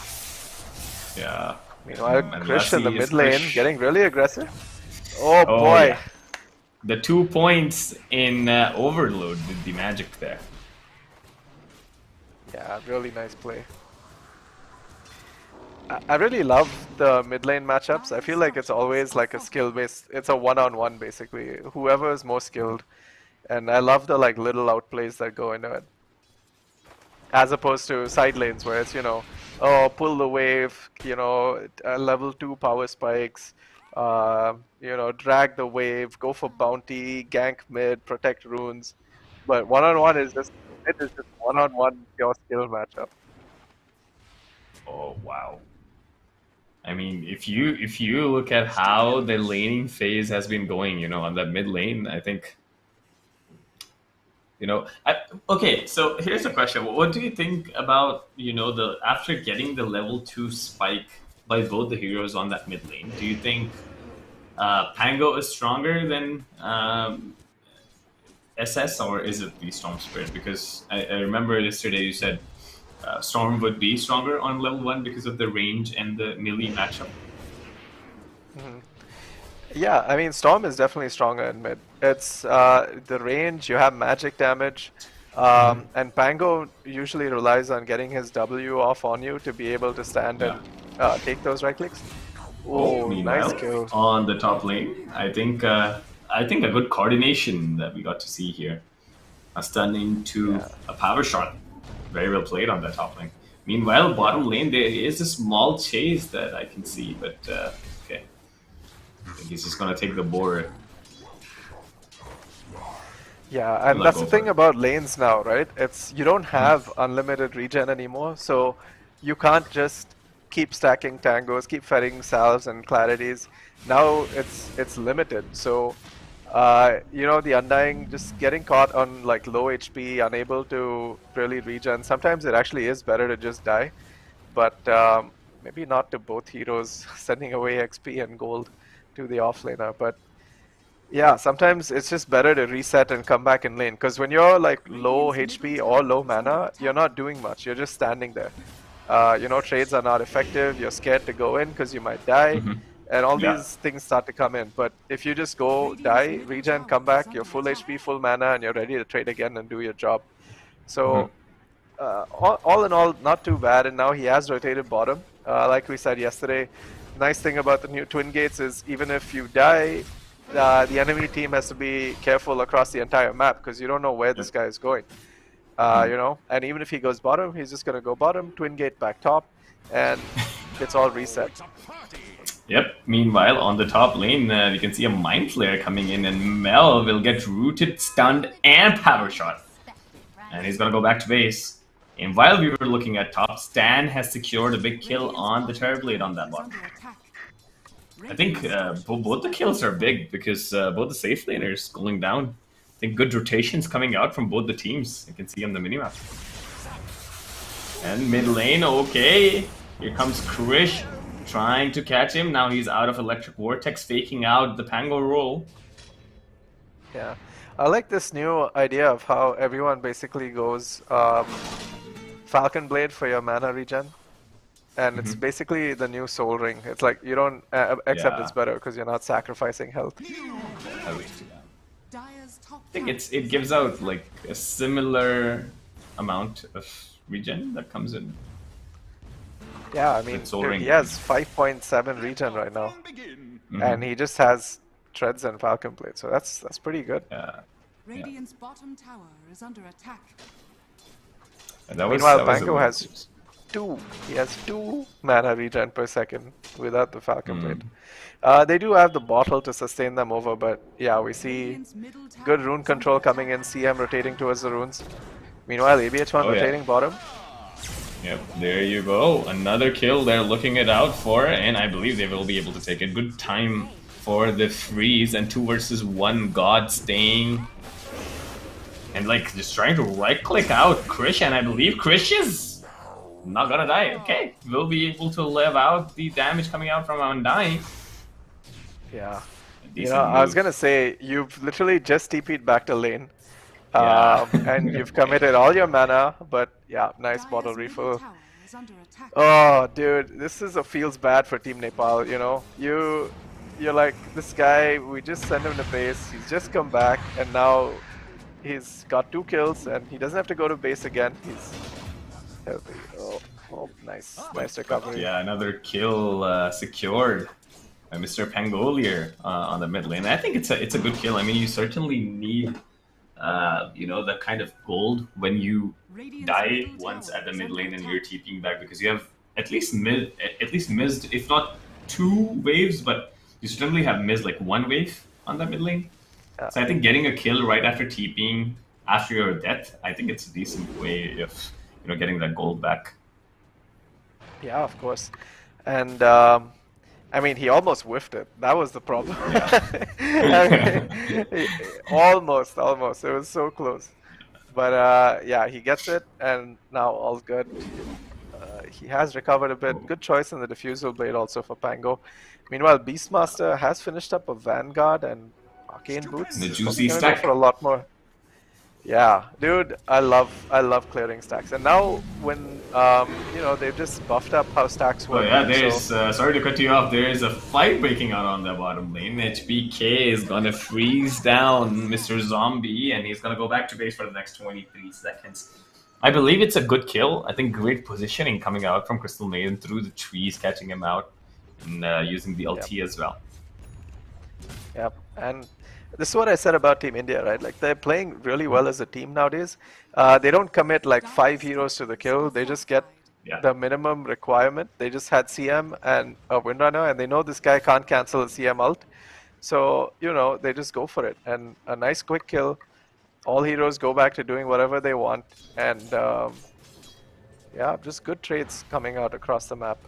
Speaker 1: Yeah.
Speaker 2: Meanwhile, Krish in the mid lane, getting really aggressive. Oh boy.
Speaker 1: Yeah. The 2 points in Overload did the magic there.
Speaker 2: Yeah, really nice play. I really love the mid lane matchups. I feel like it's always like a skill based, it's a one-on-one basically. Whoever is more skilled. And I love the like little outplays that go into it. As opposed to side lanes where it's, you know, oh, pull the wave, you know, level 2 power spikes, you know, drag the wave, go for bounty, gank mid, protect runes. But one-on-one is just one-on-one pure skill matchup.
Speaker 1: Oh wow. I mean, if you look at how the laning phase has been going, you know, on that mid lane, I think, you know, okay, so here's a question. What do you think about, you know, after getting the level 2 spike by both the heroes on that mid lane? Do you think Pango is stronger than SS, or is it the Storm Spirit? Because I remember yesterday you said Storm would be stronger on level 1 because of the range and the melee matchup.
Speaker 2: Yeah, I mean, Storm is definitely stronger in mid. It's the range, you have magic damage, and Pango usually relies on getting his W off on you to be able to stand and take those right clicks. Oh, nice kill.
Speaker 1: On the top lane, I think a good coordination that we got to see here. A stun into a power shot. Very well played on that top lane. Meanwhile, bottom lane, there is a small chase that I can see, but okay. I think he's just going to take the board.
Speaker 2: Yeah, and that's the thing about lanes now, right? It's you don't have unlimited regen anymore, so you can't just keep stacking tangos, keep fetting salves and clarities. Now it's limited. So you know, the Undying just getting caught on like low HP, unable to really regen. Sometimes it actually is better to just die, but maybe not to both heroes, sending away XP and gold to the offlaner. But yeah, sometimes it's just better to reset and come back in lane, because when you're like low HP or low mana, you're not doing much. You're just standing there. You know, trades are not effective. You're scared to go in because you might die, and all these things start to come in. But if you just go die, regen, come back, you're full HP, full mana, and you're ready to trade again and do your job. So all in all, not too bad. And now he has rotated bottom. Like we said yesterday, nice thing about the new Twin Gates is even if you die, the enemy team has to be careful across the entire map because you don't know where this guy is going. You know, and even if he goes bottom, he's just gonna go bottom, Twin Gate back top, and it's all reset.
Speaker 1: Yep. Meanwhile, on the top lane, you can see a Mind Flayer coming in, and Mel will get rooted, stunned, and power shot. And he's gonna go back to base. And while we were looking at top, Stan has secured a big kill on the Terrorblade on that bottom. I think both the kills are big because both the safe laners going down. I think good rotations coming out from both the teams. You can see on the minimap. And mid lane, okay. Here comes Krish trying to catch him. Now he's out of Electric Vortex, faking out the Pango roll.
Speaker 2: Yeah, I like this new idea of how everyone basically goes Falcon Blade for your mana regen. And it's basically the new Soul Ring. It's like you don't, except it's better because you're not sacrificing health.
Speaker 1: I think it gives out like a similar amount of regen that comes in.
Speaker 2: Yeah, I mean, dude, he has 5.7 regen right now, and he just has Treads and Falcon Blade, so that's pretty good.
Speaker 1: Yeah.
Speaker 7: Radiant's bottom tower is under attack.
Speaker 1: And that
Speaker 2: Meanwhile,
Speaker 1: was
Speaker 2: Pango has he has 2 mana regen per second without the Falcon Blade. They do have the bottle to sustain them over, but yeah, we see good rune control coming in, CM rotating towards the runes. Meanwhile, ABH1 rotating bottom.
Speaker 1: Yep, there you go. Another kill they're looking it out for, and I believe they will be able to take a good time for the freeze, and 2 versus 1 God staying. And like just trying to right click out Krish, and I believe Krish is not gonna die. Okay, we'll be able to live out the damage coming out from Undying.
Speaker 2: Yeah. You know, I was gonna say, you've literally just TP'd back to lane. And you've committed all your mana, but yeah, nice bottle refill. Oh, dude, this feels bad for Team Nepal, you know? You're like, this guy, we just sent him to base, he's just come back, and now he's got 2 kills, and he doesn't have to go to base again. He's healthy. Oh, nice. Nice recovery.
Speaker 1: Yeah, another kill secured by Mr. Pangolier on the mid lane. I think it's a good kill. I mean, you certainly need you know, that kind of gold when you die once at the mid lane and you're TPing back, because you have at least missed, if not 2 waves, but you certainly have missed like 1 wave on that mid lane. So I think getting a kill right after TPing after your death, I think it's a decent way of, you know, getting that gold back.
Speaker 2: Yeah, of course. And I mean, he almost whiffed it. That was the problem. I mean, almost. It was so close. But yeah, he gets it, and now all's good. He has recovered a bit. Good choice in the Diffusal Blade also for Pango. Meanwhile, Beastmaster has finished up a Vanguard and Arcane Boots.
Speaker 1: The juicy stack.
Speaker 2: For a lot more. Yeah, dude, I love clearing stacks. And now when you know, they've just buffed up how stacks work.
Speaker 1: Oh yeah, there's sorry to cut you off. There is a fight breaking out on the bottom lane. HBK is gonna freeze down Mr. Zombie, and he's gonna go back to base for the next 23 seconds. I believe it's a good kill. I think great positioning coming out from Crystal Maiden through the trees, catching him out, and using the LT as well.
Speaker 2: Yep, and this is what I said about Team India, right? Like they're playing really well as a team nowadays. They don't commit like 5 heroes to the kill. They just get the minimum requirement. They just had CM and a Windrunner, and they know this guy can't cancel a CM ult. So, you know, they just go for it. And a nice quick kill. All heroes go back to doing whatever they want. And yeah, just good trades coming out across the map.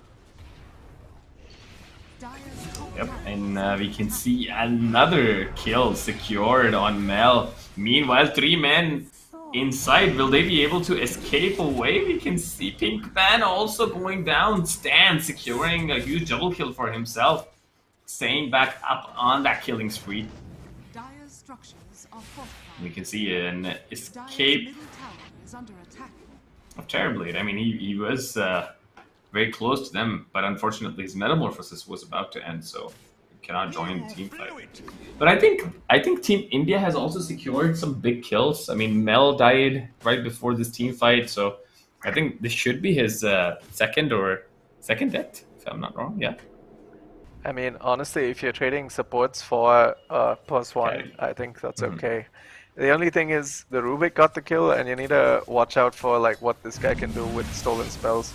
Speaker 1: Yep, and we can see another kill secured on Mel. Meanwhile, 3 men inside. Will they be able to escape away? We can see PinkMaN also going down. Stan securing a huge double kill for himself. Staying back up on that killing spree. We can see an escape of Terrorblade. I mean, he was very close to them, but unfortunately his metamorphosis was about to end, so he cannot join the team fight. But I think Team India has also secured some big kills. I mean, Mel died right before this team fight, so I think this should be his second death, if I'm not wrong. Yeah.
Speaker 2: I mean, honestly, if you're trading supports for +1, I think that's okay. The only thing is the Rubik got the kill, and you need to watch out for like what this guy can do with stolen spells.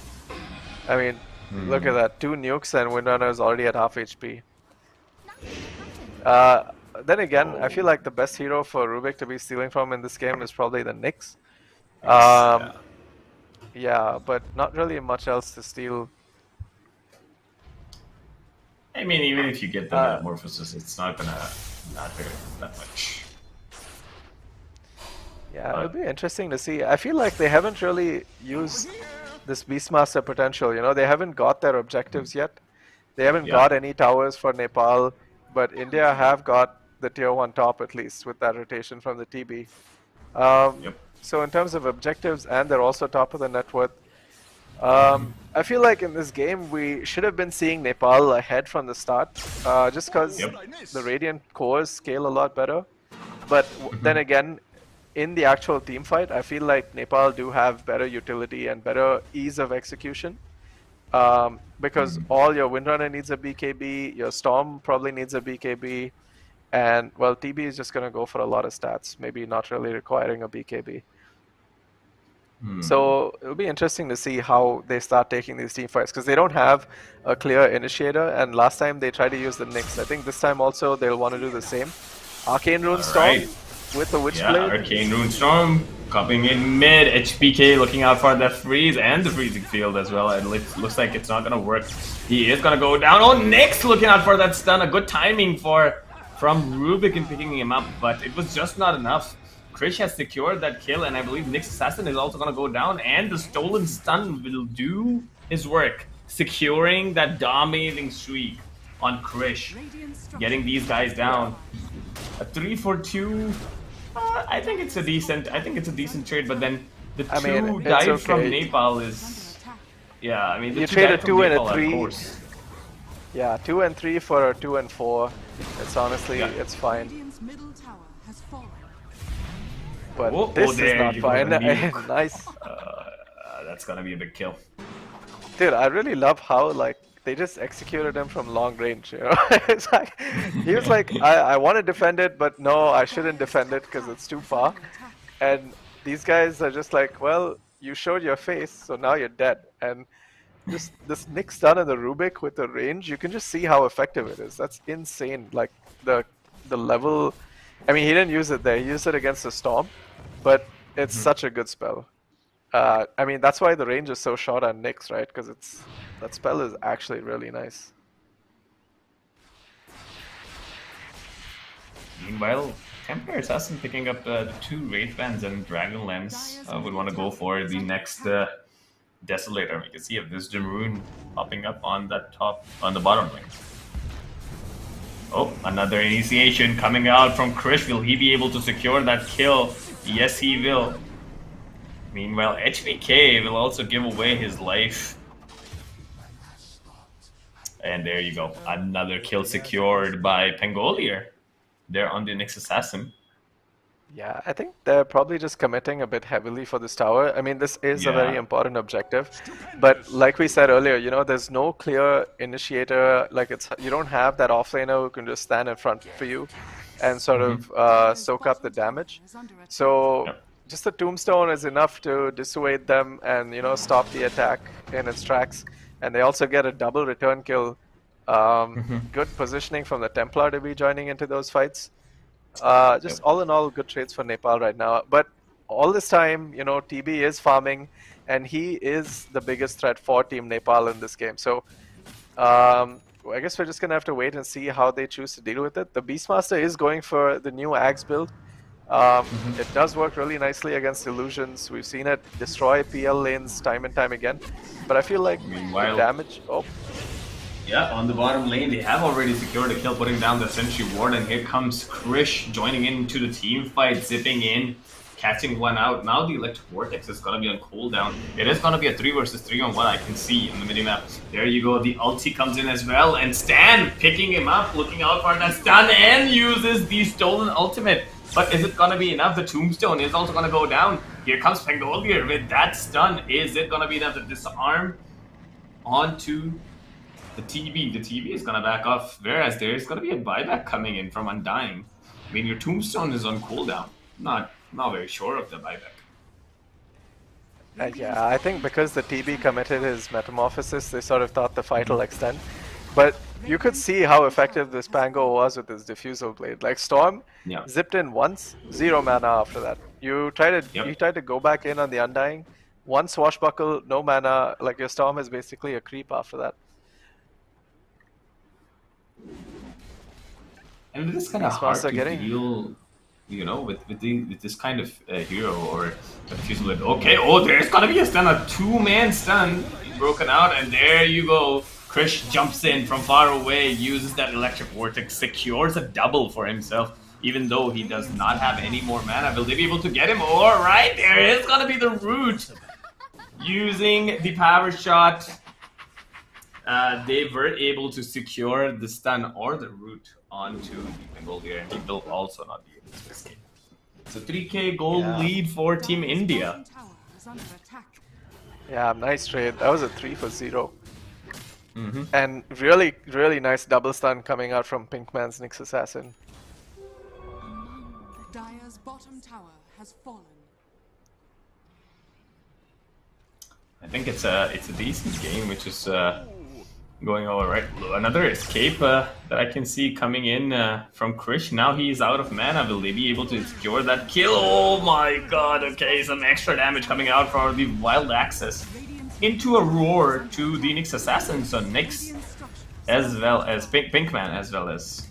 Speaker 2: I mean, look at that. 2 nukes and Windrunner is already at half HP. Then again, I feel like the best hero for Rubik to be stealing from in this game is probably the Nyx. Yeah, but not really much else to steal.
Speaker 1: I mean, even if you get the metamorphosis, it's not gonna matter that much.
Speaker 2: Yeah, it'll be interesting to see. I feel like they haven't really used this Beastmaster potential, you know, they haven't got their objectives yet. They haven't got any towers for Nepal, but India have got the tier 1 top at least with that rotation from the TB. So in terms of objectives, and they're also top of the net worth. I feel like in this game we should have been seeing Nepal ahead from the start, just because the Radiant cores scale a lot better. But then again, in the actual team fight, I feel like Nepal do have better utility and better ease of execution. Because all your Windrunner needs a BKB, your Storm probably needs a BKB, and well, TB is just going to go for a lot of stats, maybe not really requiring a BKB. So it'll be interesting to see how they start taking these team fights, because they don't have a clear initiator, and last time they tried to use the Nyx. I think this time also they'll want to do the same. Arcane Rune Storm with the Witchblade.
Speaker 1: Arcane Rune Storm coming in mid. HBK looking out for the freeze and the freezing field as well. And it looks like it's not going to work. He is going to go down. Oh, Nyx looking out for that stun. A good timing from Rubik in picking him up, but it was just not enough. Krish has secured that kill, and I believe Nyx Assassin is also going to go down, and the stolen stun will do his work, securing that dominating streak on Krish, getting these guys down. A 3-for-2. I think it's a decent trade, but then the two dive from Nepal is, I mean,
Speaker 2: you trade a 2 and a 3. Yeah, 2 and 3 for a 2 and 4. It's honestly, it's fine. But this is not fine. Nice.
Speaker 1: That's gonna be a big kill.
Speaker 2: Dude, I really love how like they just executed him from long range. You know, it's like he was like, I want to defend it, but no, I shouldn't defend it because it's too far. And these guys are just like, well, you showed your face, so now you're dead. And just this Nyx stun and the Rubik with the range, you can just see how effective it is. That's insane. Like the level. I mean, he didn't use it there. He used it against the Storm, but it's such a good spell. I mean, that's why the range is so short on Nyx, right? Because that spell is actually really nice.
Speaker 1: Meanwhile, Templar Assassin picking up 2 Wraith Bands and Dragon Lens would want to go for the next Desolator. We can see a Wisdom Rune popping up on the bottom lane. Oh, another initiation coming out from Krish. Will he be able to secure that kill? Yes, he will. Meanwhile, HBK will also give away his life. And there you go. Another kill secured by Pangolier. They're on the Nyx Assassin.
Speaker 2: Yeah, I think they're probably just committing a bit heavily for this tower. I mean, this is a very important objective. But like we said earlier, you know, there's no clear initiator. Like you don't have that offlaner who can just stand in front for you. and sort of soak up the damage. So just the tombstone is enough to dissuade them and, you know, stop the attack in its tracks. And they also get a double return kill. Good positioning from the Templar to be joining into those fights. Just all in all, good trades for Nepal right now. But all this time, you know, TB is farming, and he is the biggest threat for Team Nepal in this game. So I guess we're just going to have to wait and see how they choose to deal with it. The Beastmaster is going for the new Axe build. It does work really nicely against illusions. We've seen it destroy PL lanes time and time again. But I feel like the damage... Oh.
Speaker 1: Yeah, on the bottom lane, they have already secured a kill, putting down the Sentry Ward, and here comes Krish joining into the team fight, zipping in, catching one out. Now the Electric Vortex is going to be on cooldown. It is going to be a 3 versus 3 on what I can see on the minimap. There you go, the ulti comes in as well, and Stan picking him up, looking out for that stun, and uses the stolen ultimate. But is it going to be enough? The Tombstone is also going to go down. Here comes Pangolier with that stun. Is it going to be enough to disarm onto the TB? The TB is going to back off, whereas there is going to be a buyback coming in from Undying. I mean, your Tombstone is on cooldown. Not very sure of the buyback.
Speaker 2: Yeah, I think because the TB committed his Metamorphosis, they sort of thought the fight will extend. But you could see how effective this Pango was with his Diffusal Blade. Like Storm zipped in once, 0 mana after that. You tried to go back in on the Undying, one Swashbuckle, no mana. Like your Storm is basically a creep after that.
Speaker 1: And it is kind of hard to deal, you know, with this kind of hero or a Diffusal Blade. Okay, there's gonna be a stun, a 2-man stun broken out, and there you go. Krish jumps in from far away, uses that Electric Vortex, secures a double for himself, even though he does not have any more mana. Will they be able to get him? Alright, there is gonna be the root. Using the power shot, they were able to secure the stun or the root onto the Pangolier, and he will also not be able to escape. It's a 3k gold lead for Team India.
Speaker 2: Yeah, nice trade. That was a 3 for 0. And really, really nice double stun coming out from PinkMaN's Nyx Assassin.
Speaker 7: Dire's bottom tower has fallen.
Speaker 1: I think it's a decent game, which is going all right. Another escape that I can see coming in from Krish. Now he's out of mana. Will they be able to secure that kill? Oh my god, okay, some extra damage coming out for the Wild Access into a roar to the Nyx Assassin. So Nyx as well as PinkMaN as well as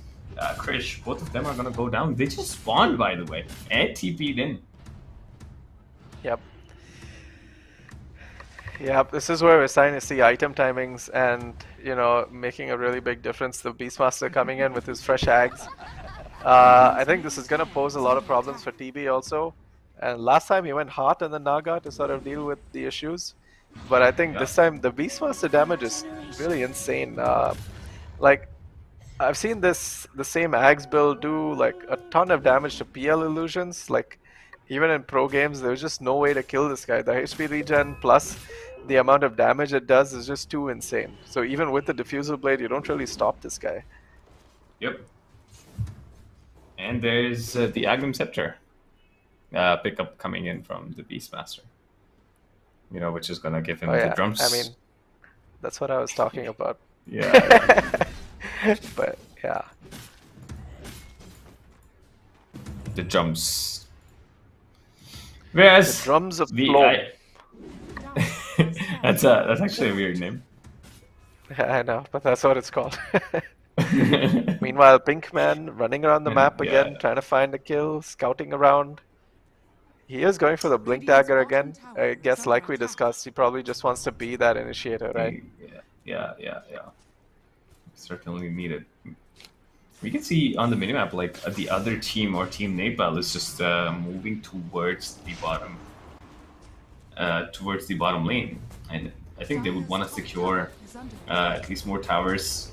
Speaker 1: Krish, both of them are going to go down. They just spawned, by the way, and TP'd in.
Speaker 2: Yep, this is where we're starting to see item timings and, you know, making a really big difference. The Beastmaster coming in with his fresh Ags. I think this is going to pose a lot of problems for TB also. And last time he went hot on the Naga to sort of deal with the issues. But I think this time the Beastmaster damage is really insane. Like, I've seen the same Ags build do like a ton of damage to PL illusions. Like, even in pro games, there's just no way to kill this guy. The HP regen plus the amount of damage it does is just too insane. So even with the Diffusal Blade, you don't really stop this guy.
Speaker 1: Yep. And there's the Agnum Scepter pickup coming in from the Beastmaster. You know, which is going to give him the drums.
Speaker 2: I mean, that's what I was talking about.
Speaker 1: Yeah.
Speaker 2: But, yeah.
Speaker 1: The drums. Whereas
Speaker 2: the drums of Blow.
Speaker 1: That's actually a weird name.
Speaker 2: Yeah, I know, but that's what it's called. Meanwhile, PinkMaN running around the map again, trying to find a kill, scouting around. He is going for the Blink Dagger again. I guess, like we discussed, he probably just wants to be that initiator, right?
Speaker 1: Yeah. Certainly needed. We can see on the minimap, like the other team or Team Nepal is just moving towards the bottom lane, and I think they would want to secure at least more towers.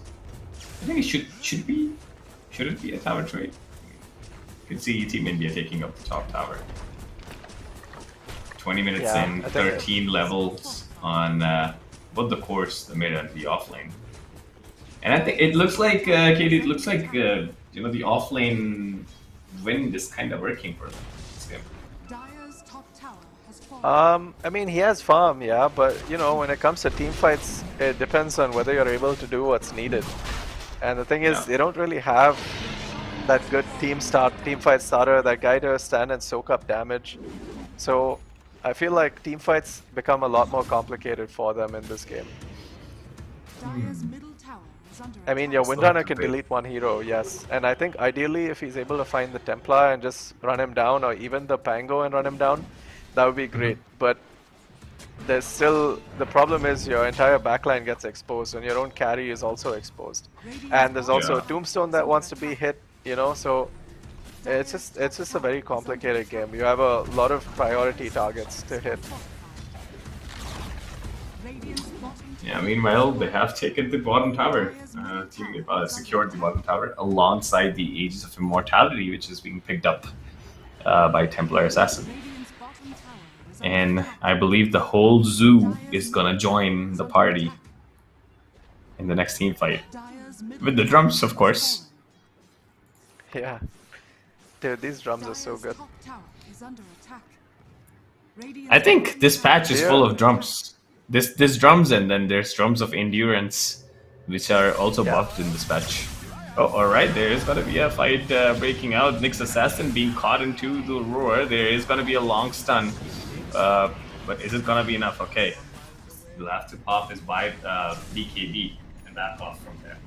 Speaker 1: I think it should it be a tower trade? You can see Team India taking up the top tower. 20 minutes in, 13 levels on both the course, the mid and the off lane. And I think it looks like, Katie, it looks like the offlane wind is kind of working for them this game.
Speaker 7: Dire's top tower has fallen.
Speaker 2: I mean, he has farm, yeah, but you know, when it comes to team fights, it depends on whether you're able to do what's needed. And the thing is,
Speaker 1: Yeah.
Speaker 2: they don't really have that good team fight starter, that guy to stand and soak up damage. So I feel like team fights become a lot more complicated for them in this game.
Speaker 7: Dire's middle tower is under
Speaker 2: I mean, your
Speaker 7: attack.
Speaker 2: Windrunner can delete one hero, yes. And I think ideally if he's able to find the Templar and just run him down, or even the Pango and run him down, that would be great. But there's still, the problem is your entire backline gets exposed and your own carry is also exposed. And there's also a Tombstone that wants to be hit, you know, so it's just a very complicated game. You have a lot of priority targets to hit.
Speaker 7: Radiant's bottom
Speaker 1: Yeah, meanwhile, they have taken the bottom tower. Team Nepal has secured the bottom tower alongside the Aegis of Immortality, which is being picked up by Templar Assassin.
Speaker 7: Radiant's bottom tower is under
Speaker 1: And
Speaker 7: attack.
Speaker 1: I believe the whole zoo is gonna join the party in the next team fight.
Speaker 7: Dire's middle
Speaker 1: With the drums, of course.
Speaker 2: Yeah. Dude, these drums are so
Speaker 7: Dire's
Speaker 2: good.
Speaker 7: top tower is under attack. Radiant's
Speaker 1: I think this patch is
Speaker 2: Yeah.
Speaker 1: full of drums. This drums, and then there's drums of endurance, which are also buffed in this patch. Oh, alright, there is gonna be a fight breaking out. Nyx Assassin being caught into the roar. There is gonna be a long stun. But is it gonna be enough? Okay. We'll have to pop his vibe BKB and back off from there.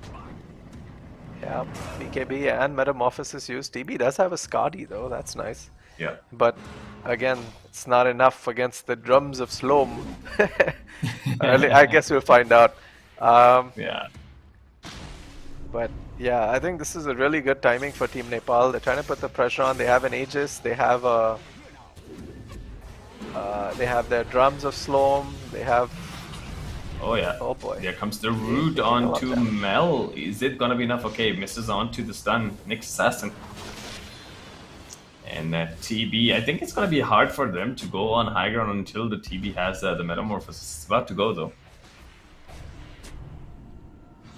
Speaker 2: Yeah, BKB and Metamorphosis used. TB does have a Skadi though, that's nice.
Speaker 1: Yeah.
Speaker 2: But again, it's not enough against the drums of Slom. I guess we'll find out.
Speaker 1: Yeah.
Speaker 2: But yeah, I think this is a really good timing for Team Nepal. They're trying to put the pressure on. They have an Aegis. They have their drums of Slom. They have.
Speaker 1: Oh yeah.
Speaker 2: Oh boy.
Speaker 1: There comes the root
Speaker 2: taking a lot
Speaker 1: onto
Speaker 2: of damage.
Speaker 1: Mel. Is it gonna be enough? Okay, misses onto the stun. Nyx Assassin. And TB, I think it's gonna be hard for them to go on high ground until the TB has the Metamorphosis. It's about to go though.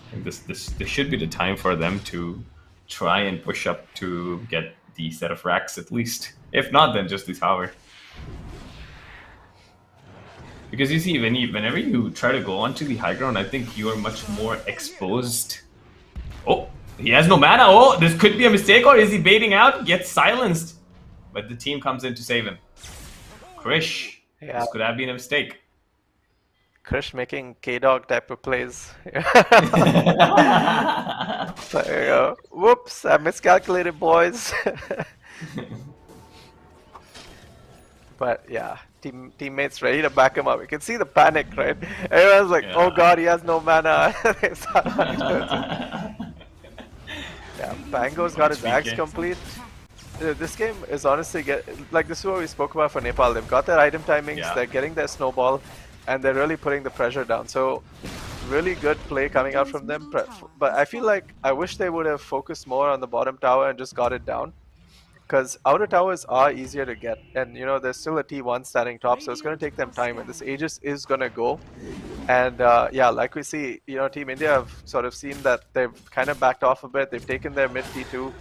Speaker 1: I think this should be the time for them to try and push up to get the set of racks at least. If not, then just the tower. Because you see, whenever you try to go onto the high ground, I think you are much more exposed. Oh, he has no mana. Oh, this could be a mistake, or is he baiting out? Gets silenced. But the team comes in to save him. Krish,
Speaker 2: Yeah.
Speaker 1: this could have been a mistake.
Speaker 2: Krish making K-Dog type of plays. There you go. Whoops, I miscalculated, boys. But yeah, teammates ready to back him up. You can see the panic, right? Everyone's like, oh god, he has no mana. They start running towards him. Yeah, Pango's got his axe complete. This game is honestly this is what we spoke about for Nepal. They've got their item timings, they're getting their snowball, and they're really putting the pressure down. So really good play coming out from them. But I feel like I wish they would have focused more on the bottom tower and just got it down. Because outer towers are easier to get, and you know there's still a T1 standing top, so it's going to take them time, and this Aegis is going to go. And yeah, like we see, you know, Team India have sort of seen that they've kind of backed off a bit. They've taken their mid T2,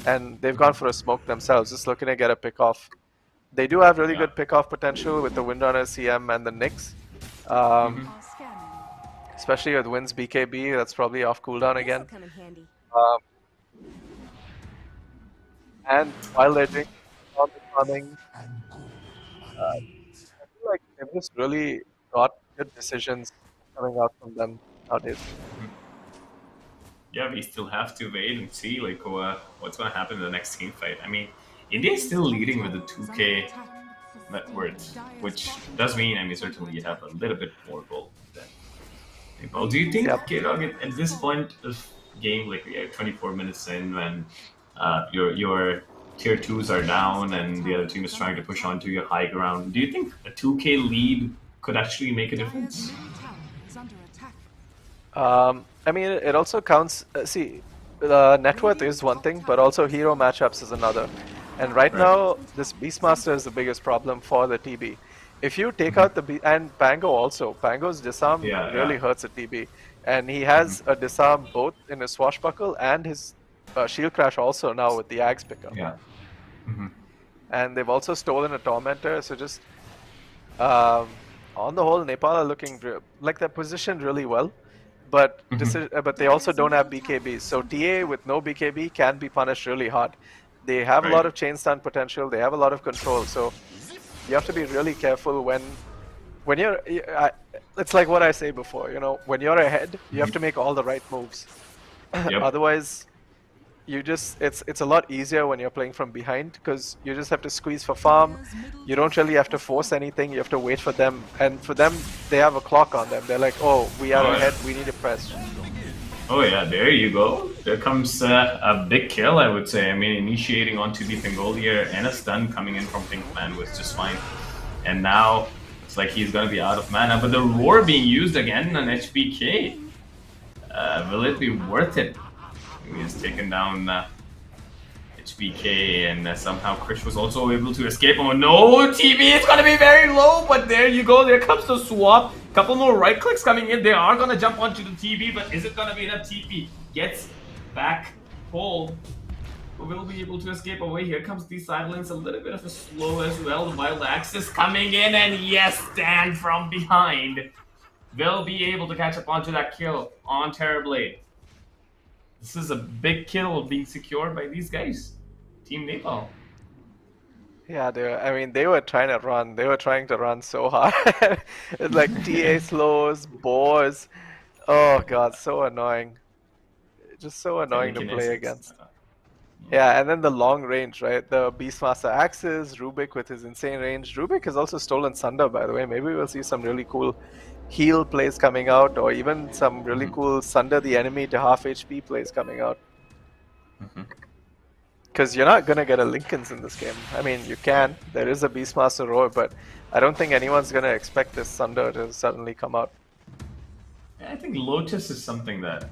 Speaker 2: and they've gone for a smoke themselves, just looking to get a pick off. They do have really good pick off potential with the Windrunner CM and the Nyx. Especially with Wind's BKB, that's probably off cooldown again.
Speaker 8: Come in handy.
Speaker 2: And while they're doing all the farming, I feel like they've just really got good decisions coming out from them nowadays.
Speaker 1: Yeah, we still have to wait and see like what's going to happen in the next team fight. I mean, India is still leading with the 2k net worth, which does mean, I mean, certainly you have a little bit more gold than Nepal. Do you think, K-Dog, at this point of game, like we are 24 minutes in, when your tier 2s are down and the other team is trying to push onto your high ground, do you think a 2k lead could actually make a difference?
Speaker 2: I mean, it also counts. See, net worth is one thing, but also hero matchups is another. And right now, this Beastmaster is the biggest problem for the TB. If you take out the and Pango also, Pango's disarm really hurts at TB, and he has a disarm both in his swashbuckle and his shield crash also now with the Axe pickup.
Speaker 1: Yeah.
Speaker 2: And they've also stolen a Tormentor, so just on the whole, Nepal are looking like they're positioned really well, but but they also don't have BKBs. So TA with no BKB can be punished really hard. They have a lot of chain stun potential. They have a lot of control. So you have to be really careful when you're. It's like what I say before. You know, when you're ahead, you have to make all the right moves. Otherwise, it's a lot easier when you're playing from behind because you just have to squeeze for farm. You don't really have to force anything. You have to wait for them, and for them, they have a clock on them. They're like, oh, we are ahead. We need to press.
Speaker 1: Oh yeah, there you go. There comes a big kill, I would say. I mean, initiating onto the Pingolier and a stun coming in from PinkMaN was just fine. And now it's like he's gonna be out of mana. But the roar being used again on HBK. Will it be worth it? He's taken down HBK, and somehow Krish was also able to escape. Oh no, TB is gonna be very low, but there you go. There comes the swap. Couple more right clicks coming in. They are gonna jump onto the TB, but is it gonna be enough? TP gets back hold. Will be able to escape away. Here comes the silence. A little bit of a slow as well. The wild axis coming in, and yes, stand from behind. Will be able to catch up onto that kill on Terrorblade. This is a big kill being secured by these guys. Team Nepal.
Speaker 2: Yeah, they were trying to run. They were trying to run so hard. It's like TA slows, bores. Oh god, so annoying. Just so annoying to play against. Yeah, and then the long range, right? The Beastmaster axes, Rubik with his insane range. Rubik has also stolen Sunder, by the way. Maybe we'll see some really cool heal plays coming out, or even some really cool Sunder the enemy to half HP plays coming out. Because you're not gonna get a Lincolns in this game. I mean, you can. There is a Beastmaster roar, but I don't think anyone's gonna expect this Sunder to suddenly come out.
Speaker 1: I think Lotus is something that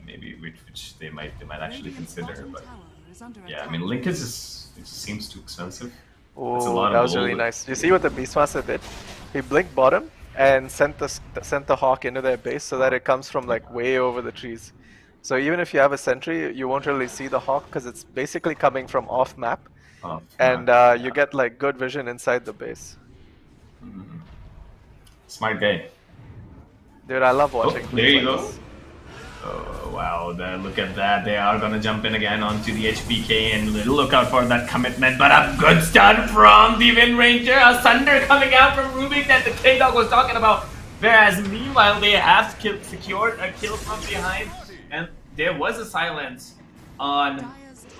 Speaker 1: maybe which they might actually consider, but yeah, I mean Lincolns it just seems too expensive.
Speaker 2: Oh, that was really nice. You see what the Beastmaster did? He blinked bottom and sent the Hawk into their base so that it comes from like way over the trees. So even if you have a sentry, you won't really see the Hawk because it's basically coming from off map, and you get like good vision inside the base.
Speaker 1: Smart guy.
Speaker 2: Dude, I love watching.
Speaker 1: There you go. Oh wow, look at that. They are gonna jump in again onto the HBK and look out for that commitment. But a good stun from the Wind Ranger. A Sunder coming out from Rubik that the K-Dog was talking about. Whereas meanwhile, they have secured a kill from behind. And there was a silence on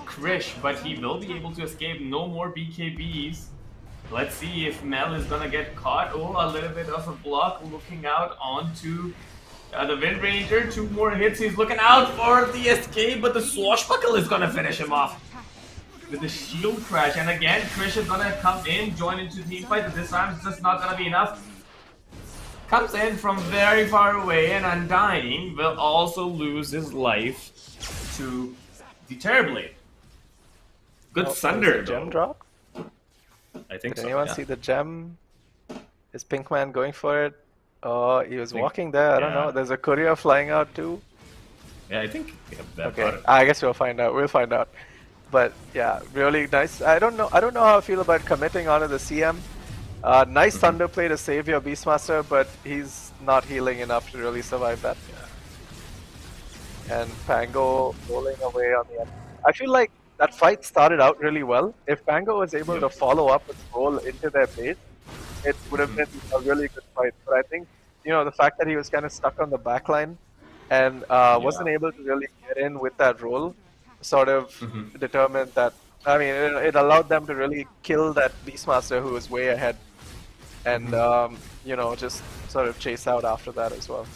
Speaker 1: Krish, but he will be able to escape. No more BKBs. Let's see if Mel is gonna get caught. Oh, a little bit of a block looking out onto the Wind Ranger. 2 more hits. He's looking out for the escape, but the Swashbuckle is gonna finish him off with the shield crash. And again, Krish is gonna come in, join into the team fight, but this time it's just not gonna be enough. Comes in from very far away, and Undying will also lose his life to the Terrorblade. Good Sunder,
Speaker 2: gem drop?
Speaker 1: I think
Speaker 2: Did
Speaker 1: so.
Speaker 2: anyone see the gem? Is PinkMaN going for it? Oh, he was walking there. I don't know. There's a courier flying out too.
Speaker 1: Yeah, I think. Yeah,
Speaker 2: okay, I guess we'll find out. We'll find out. But yeah, really nice. I don't know how I feel about committing onto the CM. Nice Thunder play to save your Beastmaster, but he's not healing enough to really survive that. And Pango rolling away on the end. I feel like that fight started out really well. If Pango was able to follow up and roll into their base, it would have been a really good fight. But I think, the fact that he was kind of stuck on the backline and wasn't able to really get in with that roll sort of determined that, I mean, it allowed them to really kill that Beastmaster who was way ahead. And, just sort of chase out after that as well.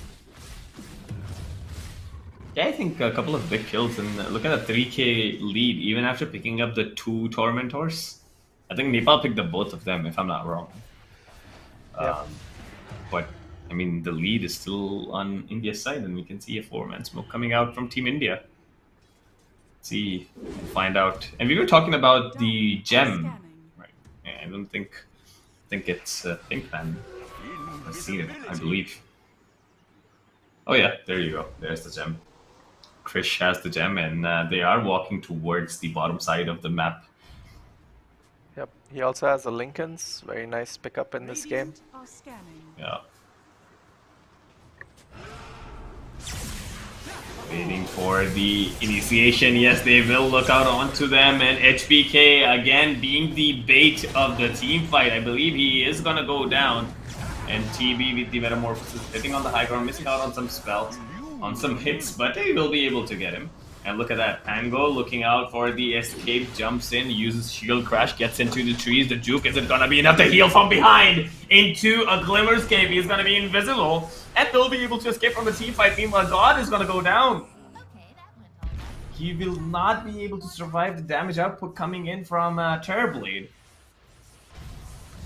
Speaker 1: Yeah, I think a couple of big kills, and look at a 3k lead, even after picking up the 2 Tormentors. I think Nepal picked up both of them, if I'm not wrong. But, I mean, the lead is still on India's side, and we can see a 4-man smoke coming out from Team India. Let's see, find out. And we were talking about the gem, right? I don't think it's PinkMaN. I've seen it, I believe. Oh yeah, there you go. There's the gem. Krish has the gem, and they are walking towards the bottom side of the map.
Speaker 2: Yep. He also has the Lincolns. Very nice pickup in this game.
Speaker 7: Radiant are scanning.
Speaker 1: Yeah. Waiting for the initiation. Yes, they will look out onto them, and HBK again being the bait of the team fight. I believe he is gonna go down. And TB with the Metamorphosis hitting on the high ground, missing out on some spells, on some hits, but they will be able to get him. And look at that, Pango looking out for the escape, jumps in, uses shield crash, gets into the trees. The juke isn't gonna be enough to heal from behind into a Glimmer's cave. He's gonna be invisible, and they'll be able to escape from the team fight. Meanwhile, God is gonna go down. He will not be able to survive the damage output coming in from Terrorblade.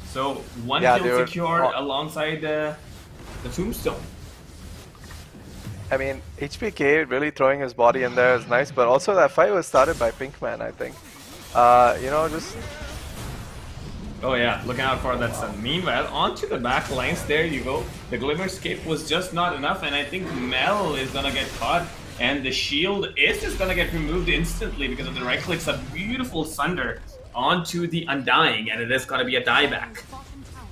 Speaker 1: So one kill secured alongside the Tombstone.
Speaker 2: I mean, HPK really throwing his body in there is nice, but also that fight was started by PinkMaN, I think. You know, just...
Speaker 1: Oh yeah, looking out for that sun. Meanwhile, onto the back lines, there you go. The Glimmerscape was just not enough, and I think Mel is gonna get caught, and the shield is just gonna get removed instantly because of the right clicks. A beautiful Sunder onto the Undying, and it is gonna be a dieback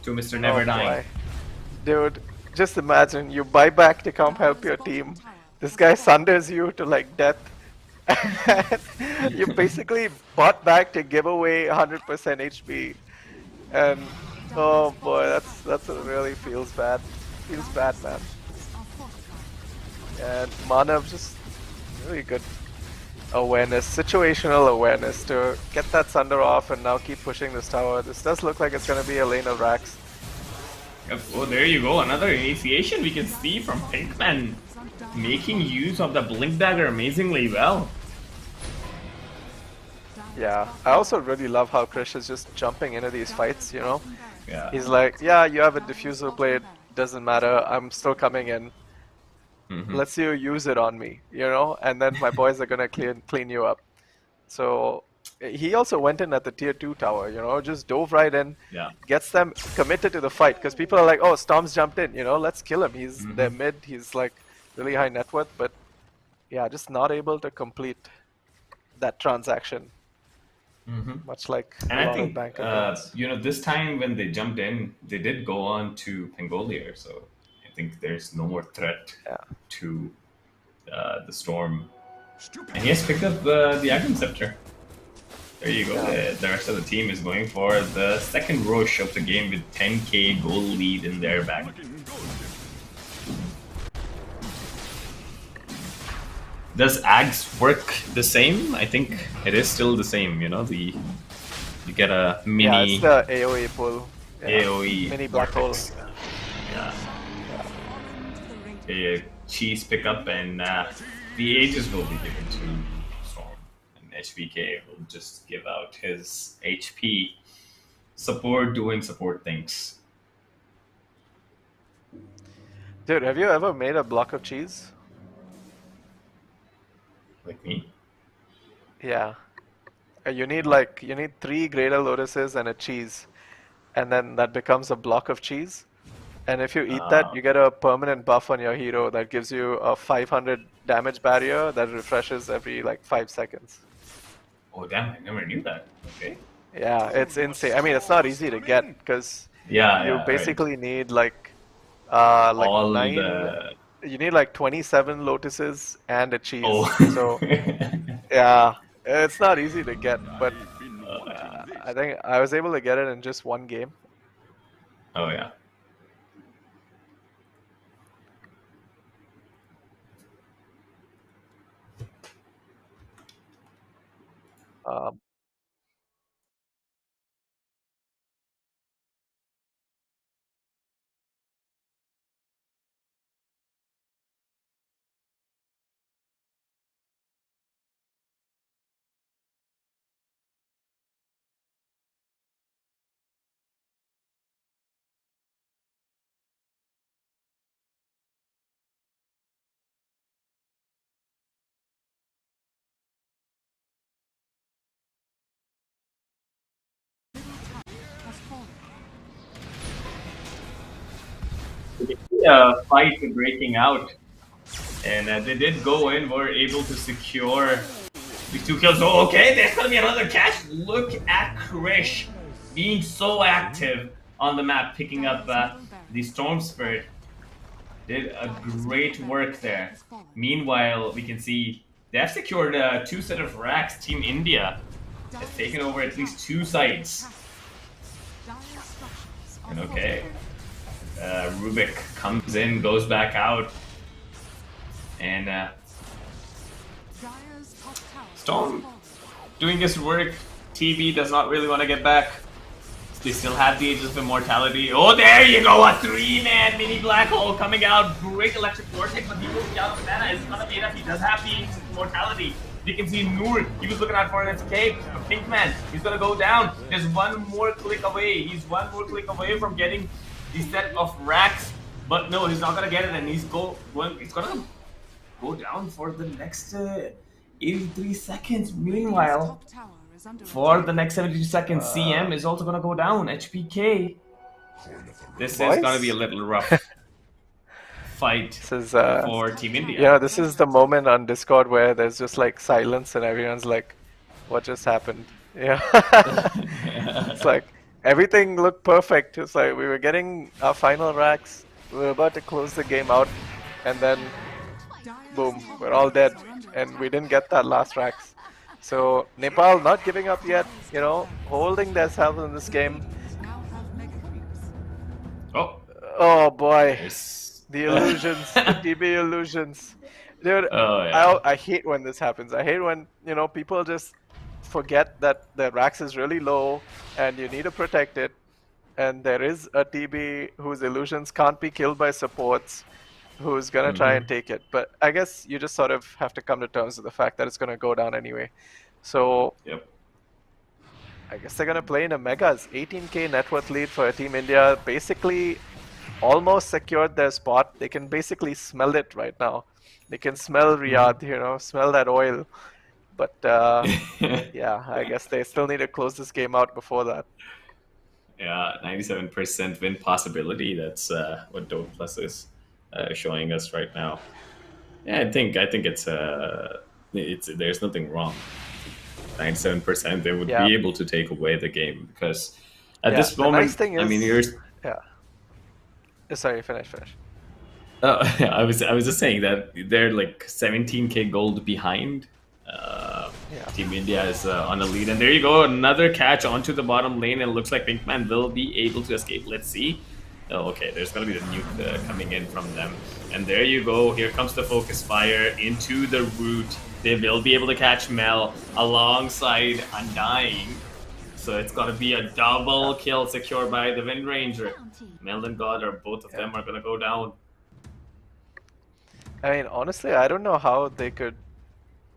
Speaker 1: to Mr. Never Dying.
Speaker 2: Dude, just imagine you buy back to come help your team. This guy sunders you to like death. You basically bought back to give away 100% HP. And oh boy, that's what really feels bad. Feels bad, man. And Manav just really good awareness, situational awareness to get that Sunder off and now keep pushing this tower. This does look like it's gonna be a lane of Rax.
Speaker 1: Yep. Oh, there you go, another initiation we can see from PinkMaN, making use of the Blink Dagger amazingly well.
Speaker 2: Yeah, I also really love how Krish is just jumping into these fights, you know?
Speaker 1: Yeah.
Speaker 2: He's like, yeah, you have a diffuser blade, doesn't matter, I'm still coming in. Let's see you use it on me, you know? And then my boys are gonna clean you up. So he also went in at the tier 2 tower, you know, just dove right in, gets them committed to the fight, because people are like, oh, Storm's jumped in, you know, let's kill him. He's their mid, he's like really high net worth, but yeah, just not able to complete that transaction. Much like
Speaker 1: and
Speaker 2: a
Speaker 1: I
Speaker 2: lot
Speaker 1: think
Speaker 2: of bank accounts.
Speaker 1: you know, this time when they jumped in, they did go on to Pangolier, so I think there's no more threat to the Storm. And he has picked up the Aghanim Scepter. There you go. The rest of the team is going for the second rush of the game with 10k goal lead in their back. Does Ags work the same? I think it is still the same, you know, you get a mini...
Speaker 2: Yeah, it's the AoE pull.
Speaker 1: AoE
Speaker 2: mini black hole.
Speaker 1: Yeah. A cheese pickup, and the Aegis will be given to Storm. And HVK will just give out his HP. Support doing support things.
Speaker 2: Dude, have you ever made a block of cheese?
Speaker 1: Like me?
Speaker 2: Yeah. You need 3 Greater Lotuses and a cheese, and then that becomes a block of cheese. And if you eat that, you get a permanent buff on your hero that gives you a 500 damage barrier that refreshes every like 5 seconds.
Speaker 1: Oh damn, I never knew that. Okay.
Speaker 2: Yeah, it's insane. I mean, it's not easy to get because you basically need like
Speaker 1: all
Speaker 2: 9. You need like 27 lotuses and a cheese.
Speaker 1: Oh.
Speaker 2: So yeah, it's not easy to get, but I think I was able to get it in just one game.
Speaker 1: Oh yeah. Fight breaking out And they did go in, were able to secure these 2 kills. Oh, okay, there's gonna be another catch. Look at Krish being so active on the map, picking up the Storm Spirit. Did a great work there. Meanwhile, we can see they have secured 2 set of racks. Team India has taken over at least 2 sides. And okay, Rubik comes in, goes back out, and Storm doing his work. TB does not really want to get back. They still have the Ages of Immortality. Oh, there you go! A 3-man mini black hole coming out. Great electric vortex, but he will be out of mana. It's gonna be enough. He does have the Ages of Immortality. You can see Noor. He was looking out for an escape. PinkMaN, he's gonna go down. There's one more click away. He's one more click away from getting the set of racks. But no, he's not gonna get it, and he's gonna go down for the next 83 seconds. Meanwhile, for the next 72 seconds, CM is also gonna go down. HPK. This is gonna be a little rough fight for Team India.
Speaker 2: Yeah, this is the moment on Discord where there's just like silence and everyone's like, what just happened? Yeah. It's like everything looked perfect. It's like we were getting our final racks. We were about to close the game out, and then boom, we're all dead, and we didn't get that last racks. So Nepal not giving up yet, you know, holding their self in this game. Oh boy, the illusions, the TB illusions, dude. I hate when this happens. I hate when, you know, people just forget that the racks is really low and you need to protect it, and there is a TB whose illusions can't be killed by supports, who's gonna try and take it. But I guess you just sort of have to come to terms with the fact that it's gonna go down anyway. So I guess they're gonna play in a megas. 18k net worth lead for Team India. Basically almost secured their spot. They can basically smell it right now. They can smell Riyadh, you know, smell that oil. But yeah, I guess they still need to close this game out before that.
Speaker 1: Yeah, 97% win possibility. That's what DOTA Plus is showing us right now. Yeah, I think it's there's nothing wrong. 97%, they would be able to take away the game, because at this moment,
Speaker 2: nice thing is,
Speaker 1: I mean,
Speaker 2: sorry, finish.
Speaker 1: Oh, yeah, I was just saying that they're like 17k gold behind. Team India is on a lead, and there you go, another catch onto the bottom lane, and it looks like PinkMaN will be able to escape. Let's see. Oh, okay, there's gonna be the nuke coming in from them, and there you go. Here comes the focus fire into the root. They will be able to catch Mel alongside Undying, so it's gonna be a double kill secured by the Wind Ranger. Mel and God, or both of them, are gonna go down.
Speaker 2: I mean, honestly, I don't know how they could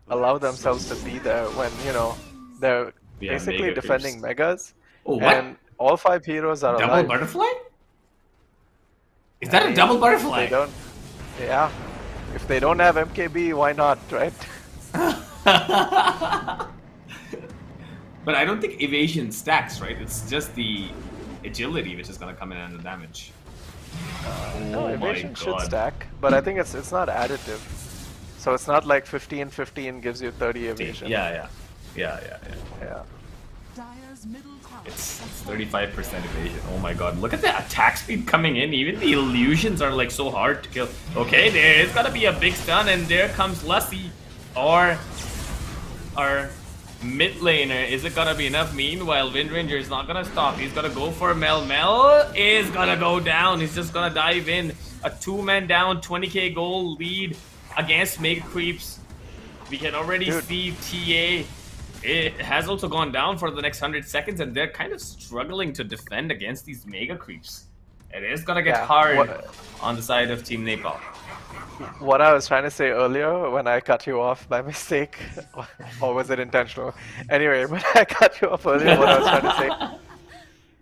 Speaker 2: allow themselves to be there when, you know, they're basically
Speaker 1: mega
Speaker 2: defending
Speaker 1: creeps.
Speaker 2: megas,
Speaker 1: Oh, what?
Speaker 2: and all 5 heroes are
Speaker 1: Double
Speaker 2: alive.
Speaker 1: butterfly? Is that a double butterfly?
Speaker 2: They don't. Yeah. If they don't have MKB, why not, right?
Speaker 1: But I don't think evasion stacks, right? It's just the agility which is gonna come in and the damage.
Speaker 2: No, evasion should stack, but I think it's not additive. So it's not like 15-15 gives you 30 evasion.
Speaker 1: Yeah.
Speaker 7: Dire's middle tower
Speaker 1: It's 35% evasion. Oh my god, look at the attack speed coming in. Even the illusions are like so hard to kill. Okay, there is gonna be a big stun, and there comes Lassie, or our mid laner. Is it gonna be enough? Meanwhile, Wind Ranger is not gonna stop. He's gonna go for Mel. Mel is gonna go down. He's just gonna dive in. A 2-man down, 20k gold lead against Mega Creeps. We can already see TA. It has also gone down for the next 100 seconds, and they're kind of struggling to defend against these Mega Creeps. It is gonna get hard on the side of Team Nepal.
Speaker 2: What I was trying to say earlier when I cut you off by mistake, or was it intentional? Anyway, when I cut you off earlier, what I was trying to say,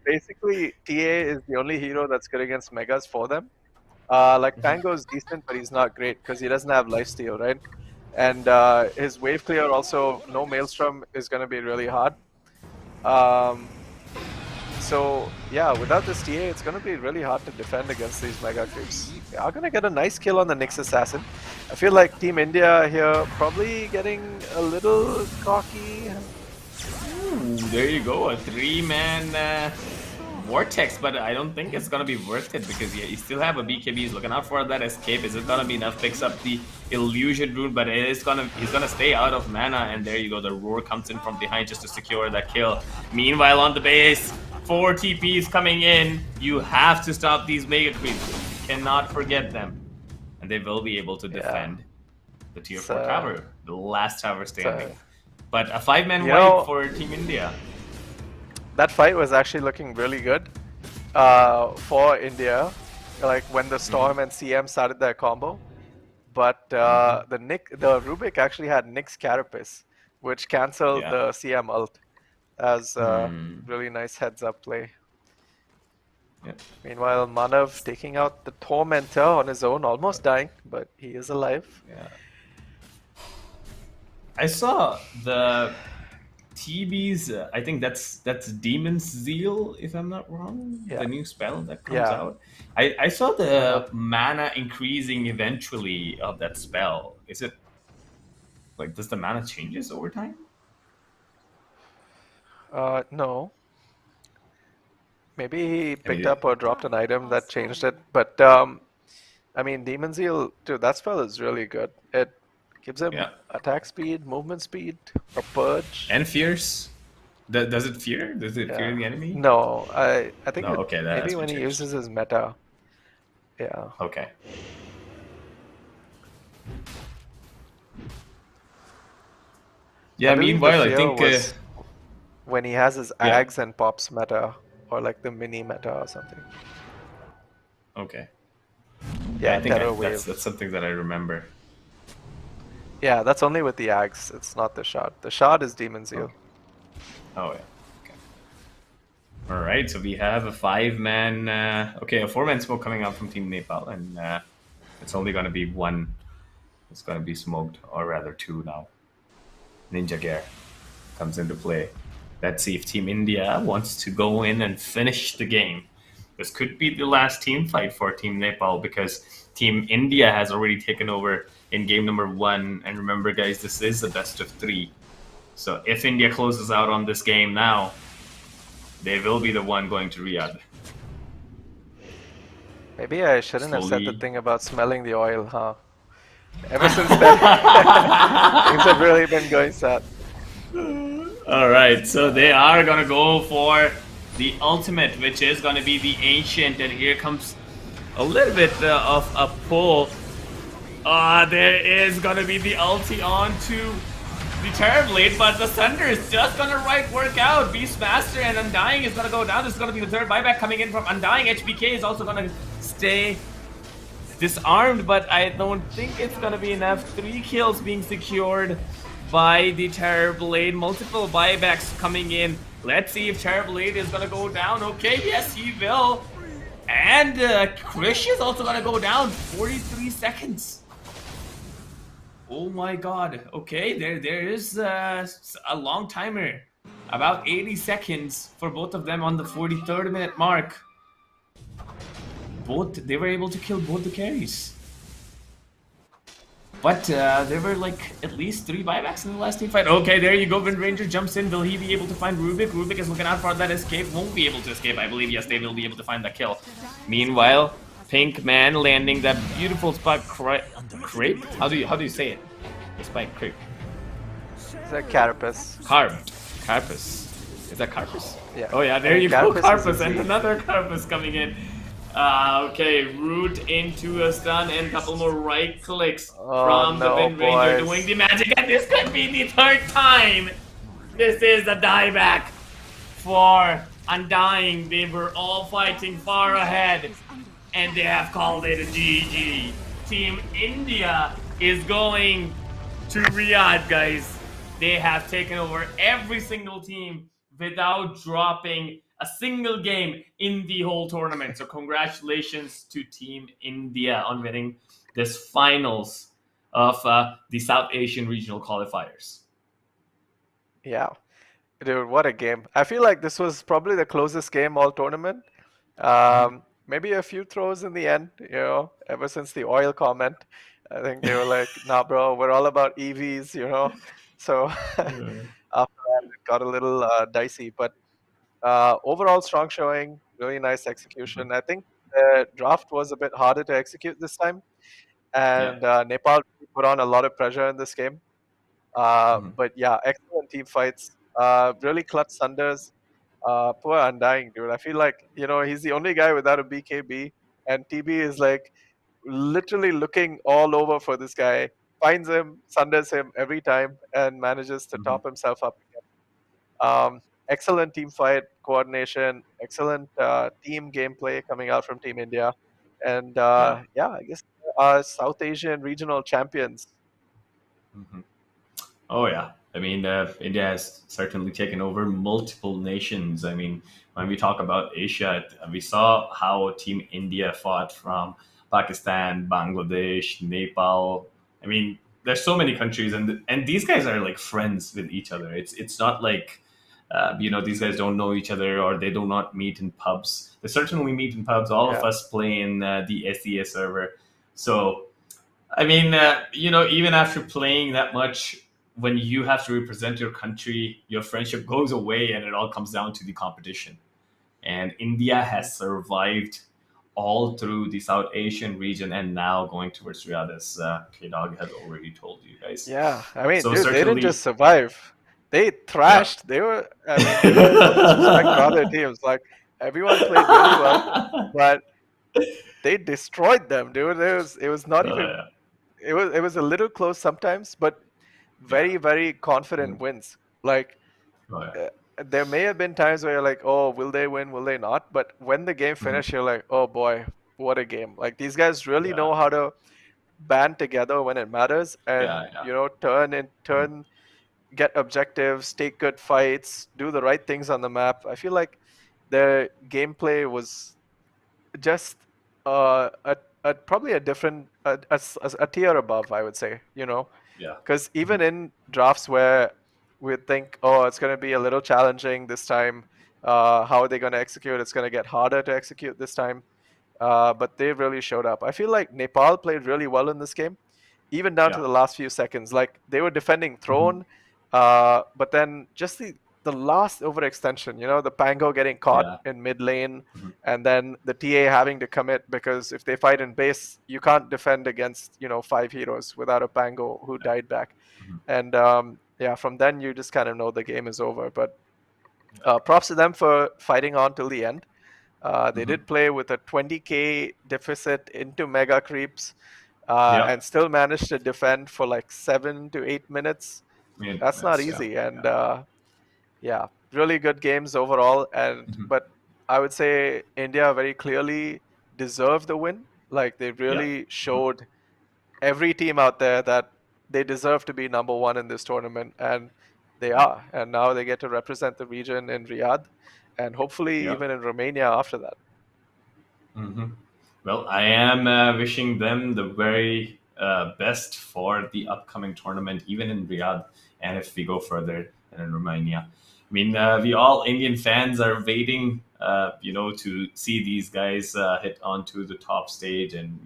Speaker 2: basically TA is the only hero that's good against Megas for them. Like Tango is decent, but he's not great because he doesn't have lifesteal, right? And his wave clear also, no Maelstrom is going to be really hard. So yeah, without this TA, it's gonna be really hard to defend against these mega creeps. They are gonna get a nice kill on the Nyx assassin. I feel like Team India here probably getting a little cocky.
Speaker 1: Ooh, there you go, a 3-man vortex, but I don't think it's gonna be worth it because you still have a BKB. He's looking out for that escape. Is it gonna be enough? Picks up the illusion rune, but he's gonna stay out of mana. And there you go, the roar comes in from behind just to secure that kill. Meanwhile, on the base, 4 TPs coming in. You have to stop these mega creeps. You cannot forget them, and they will be able to defend the tier 4 tower, the last tower standing. But a 5-man wipe for Team India.
Speaker 2: That fight was actually looking really good for India, like when the Storm and CM started their combo. But the Rubik actually had Nyx Carapace, which cancelled the CM ult as really nice heads-up play.
Speaker 1: Yep.
Speaker 2: Meanwhile, Manav taking out the Tormentor on his own, almost dying, but he is alive.
Speaker 1: Yeah. I saw the TB's, I think that's Demon's Zeal, if I'm not wrong. The new spell that comes out. I saw the mana increasing eventually of that spell. Is it like, does the mana changes over time?
Speaker 2: No. Maybe he picked up or dropped an item that changed it. But I mean, Demon's Zeal, dude, that spell is really good. It gives him attack speed, movement speed, a purge.
Speaker 1: And fierce. Does it fear? Does it fear the enemy?
Speaker 2: No, I think
Speaker 1: maybe
Speaker 2: when he uses his meta. Yeah.
Speaker 1: Okay. Yeah, meanwhile, I think
Speaker 2: when he has his Ags and Pops meta, or like the mini meta or something.
Speaker 1: Okay.
Speaker 2: Yeah,
Speaker 1: I think that's something that I remember.
Speaker 2: Yeah, that's only with the Ags. It's not the Shard. The Shard is Demon's Zeal.
Speaker 1: Oh, yeah. Okay. All right, so we have a 5-man... a 4-man smoke coming out from Team Nepal, and it's only going to be one. It's going to be smoked, or rather 2 now. Ninja Gear comes into play. Let's see if Team India wants to go in and finish the game. This could be the last team fight for Team Nepal because Team India has already taken over in game number 1. And remember, guys, this is the best of 3. So if India closes out on this game now, they will be the one going to Riyadh.
Speaker 2: Maybe I shouldn't have said the thing about smelling the oil, huh? Ever since then, things have really been going sad.
Speaker 1: Alright, so they are gonna go for the ultimate, which is gonna be the Ancient, and here comes a little bit of a pull. There is gonna be the ulti on to the Terrorblade, but the Thunder is just gonna work out. Beastmaster and Undying is gonna go down. This is gonna be the third buyback coming in from Undying. HBK is also gonna stay disarmed, but I don't think it's gonna be enough. 3 kills being secured by the Terrorblade. Multiple buybacks coming in. Let's see if Terrorblade is gonna go down. Okay, yes, he will. And Krish is also gonna go down. 43 seconds. Oh my god. Okay, there is a long timer. About 80 seconds for both of them on the 43rd minute mark. They were able to kill both the carries. But there were like at least 3 buybacks in the last team fight. Okay, there you go. Wind Ranger jumps in. Will he be able to find Rubik? Rubik is looking out for that escape. Won't be able to escape. I believe, yes, they will be able to find that kill. Meanwhile, PinkMaN landing that beautiful spot. Crepe? How do you say it? Spike crepe.
Speaker 2: Is that Carapace?
Speaker 1: Carapace. Is that Carapace?
Speaker 2: Yeah.
Speaker 1: Oh yeah, there you go, Carapace, and another Carapace coming in. Okay, root into a stun and a couple more right clicks from the Wind Ranger doing the magic, and this could be the 3rd time. This is a dieback for Undying. They were all fighting far ahead, and they have called it a GG. Team India is going to Riyadh, guys. They have taken over every single team without dropping a single game in the whole tournament. So congratulations to Team India on winning this finals of the South Asian Regional Qualifiers.
Speaker 2: Yeah. Dude, what a game. I feel like this was probably the closest game all tournament. Maybe a few throws in the end, ever since the oil comment. I think they were like, nah, bro, we're all about EVs. So after that, it got a little dicey. But overall, strong showing, really nice execution. I think the draft was a bit harder to execute this time. And Nepal put on a lot of pressure in this game. But yeah, excellent team fights. Really clutch Sunders. Poor Undying, dude. I feel like, he's the only guy without a BKB. And TB is like literally looking all over for this guy. Finds him, Sunders him every time, and manages to top himself up again. Excellent team fight, coordination, excellent team gameplay coming out from Team India. And I guess South Asian regional champions.
Speaker 1: Oh yeah, I mean, India has certainly taken over multiple nations. I mean, when we talk about Asia, we saw how Team India fought from Pakistan, Bangladesh, Nepal. I mean, there's so many countries, and these guys are like friends with each other. It's not like these guys don't know each other or they do not meet in pubs. They certainly meet in pubs. All of us play in the SEA server. So, I mean, even after playing that much, when you have to represent your country, your friendship goes away and it all comes down to the competition. And India has survived all through the South Asian region and now going towards Riyadh, as K-Dog has already told you guys.
Speaker 2: Yeah, I mean,
Speaker 1: So
Speaker 2: dude, they didn't
Speaker 1: certainly-
Speaker 2: just survive. They thrashed. They were, I mean, disrespect to other teams. Like, everyone played really well, but they destroyed them, dude. It was not even, it was a little close sometimes, but very, very confident wins. Like, there may have been times where you're like, oh, will they win? Will they not? But when the game finished, you're like, oh boy, what a game. Like, these guys really know how to band together when it matters and, turn, get objectives, take good fights, do the right things on the map. I feel like their gameplay was just probably a different, a tier above, I would say, Because even in drafts where we'd think, oh, it's going to be a little challenging this time, how are they going to execute? It's going to get harder to execute this time. But they really showed up. I feel like Nepal played really well in this game, even down to the last few seconds. Like, they were defending Throne, but then just the last overextension, the Pango getting caught in mid lane, and then the TA having to commit, because if they fight in base, you can't defend against, 5 heroes without a Pango who died back. And from then you just kind of know the game is over. But props to them for fighting on till the end. They did play with a 20k deficit into mega creeps, and still managed to defend for like 7 to 8 minutes. That's not easy. And really good games overall. And but I would say India very clearly deserved the win. Like, they really showed every team out there that they deserve to be number one in this tournament, and they are. And now they get to represent the region in Riyadh, and hopefully even in Romania after that.
Speaker 1: Well, I am wishing them the very best for the upcoming tournament, even in Riyadh, and if we go further in Romania. I mean, we all Indian fans are waiting, to see these guys hit onto the top stage and,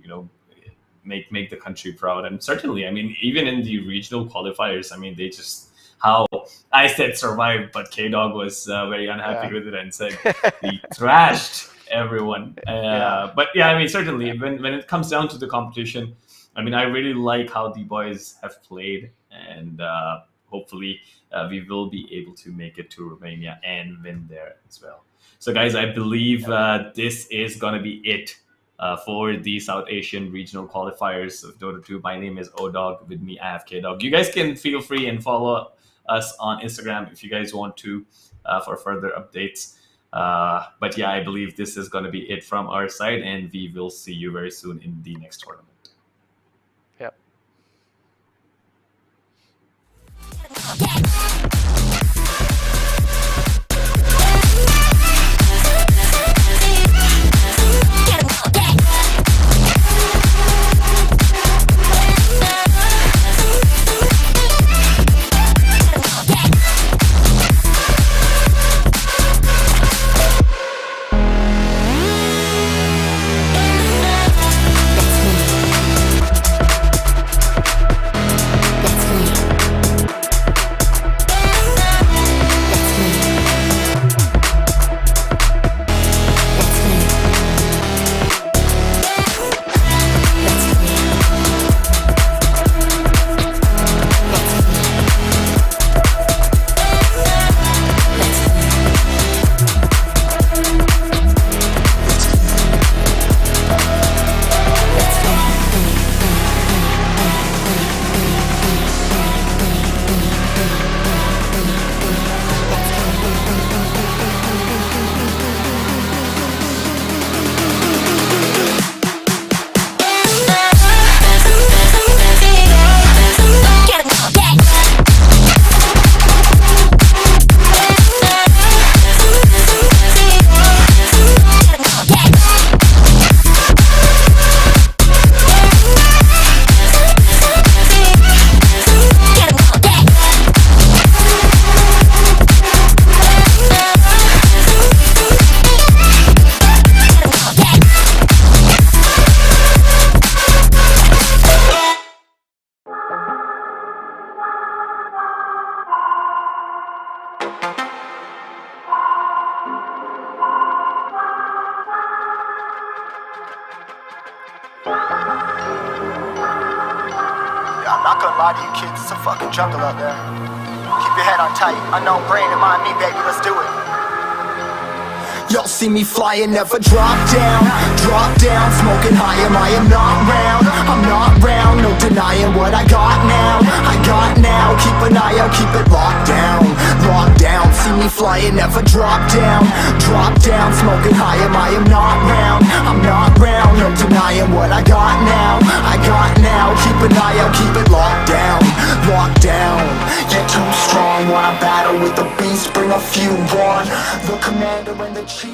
Speaker 1: make the country proud. And certainly, I mean, even in the regional qualifiers, I mean, they just, how I said survived, but K-Dog was very unhappy with it and said he thrashed everyone. But I mean, certainly, when it comes down to the competition, I mean, I really like how the boys have played, and hopefully we will be able to make it to Romania and win there as well. So guys, I believe this is going to be it for the South Asian regional qualifiers of Dota 2. My name is O-Dog. With me, I have K-Dog. You guys can feel free and follow us on Instagram if you guys want to for further updates. But I believe this is going to be it from our side, and we will see you very soon in the next tournament.
Speaker 6: Yeah, I'm not gonna lie to you kids, it's a fucking jungle out there. Keep your head on tight, unknown brain and mind me, baby, let's do it. Y'all see me flying, never drop down, smoking high, I am not round, I'm not round, no denying what I got now, keep an eye out, keep it locked down, see me flying, never drop down, smoking high, I am not round, I'm not round, no denying what I got now, keep an eye out, keep it locked down, you're too strong, when I battle with the beast, bring a few on, the commander and the chief.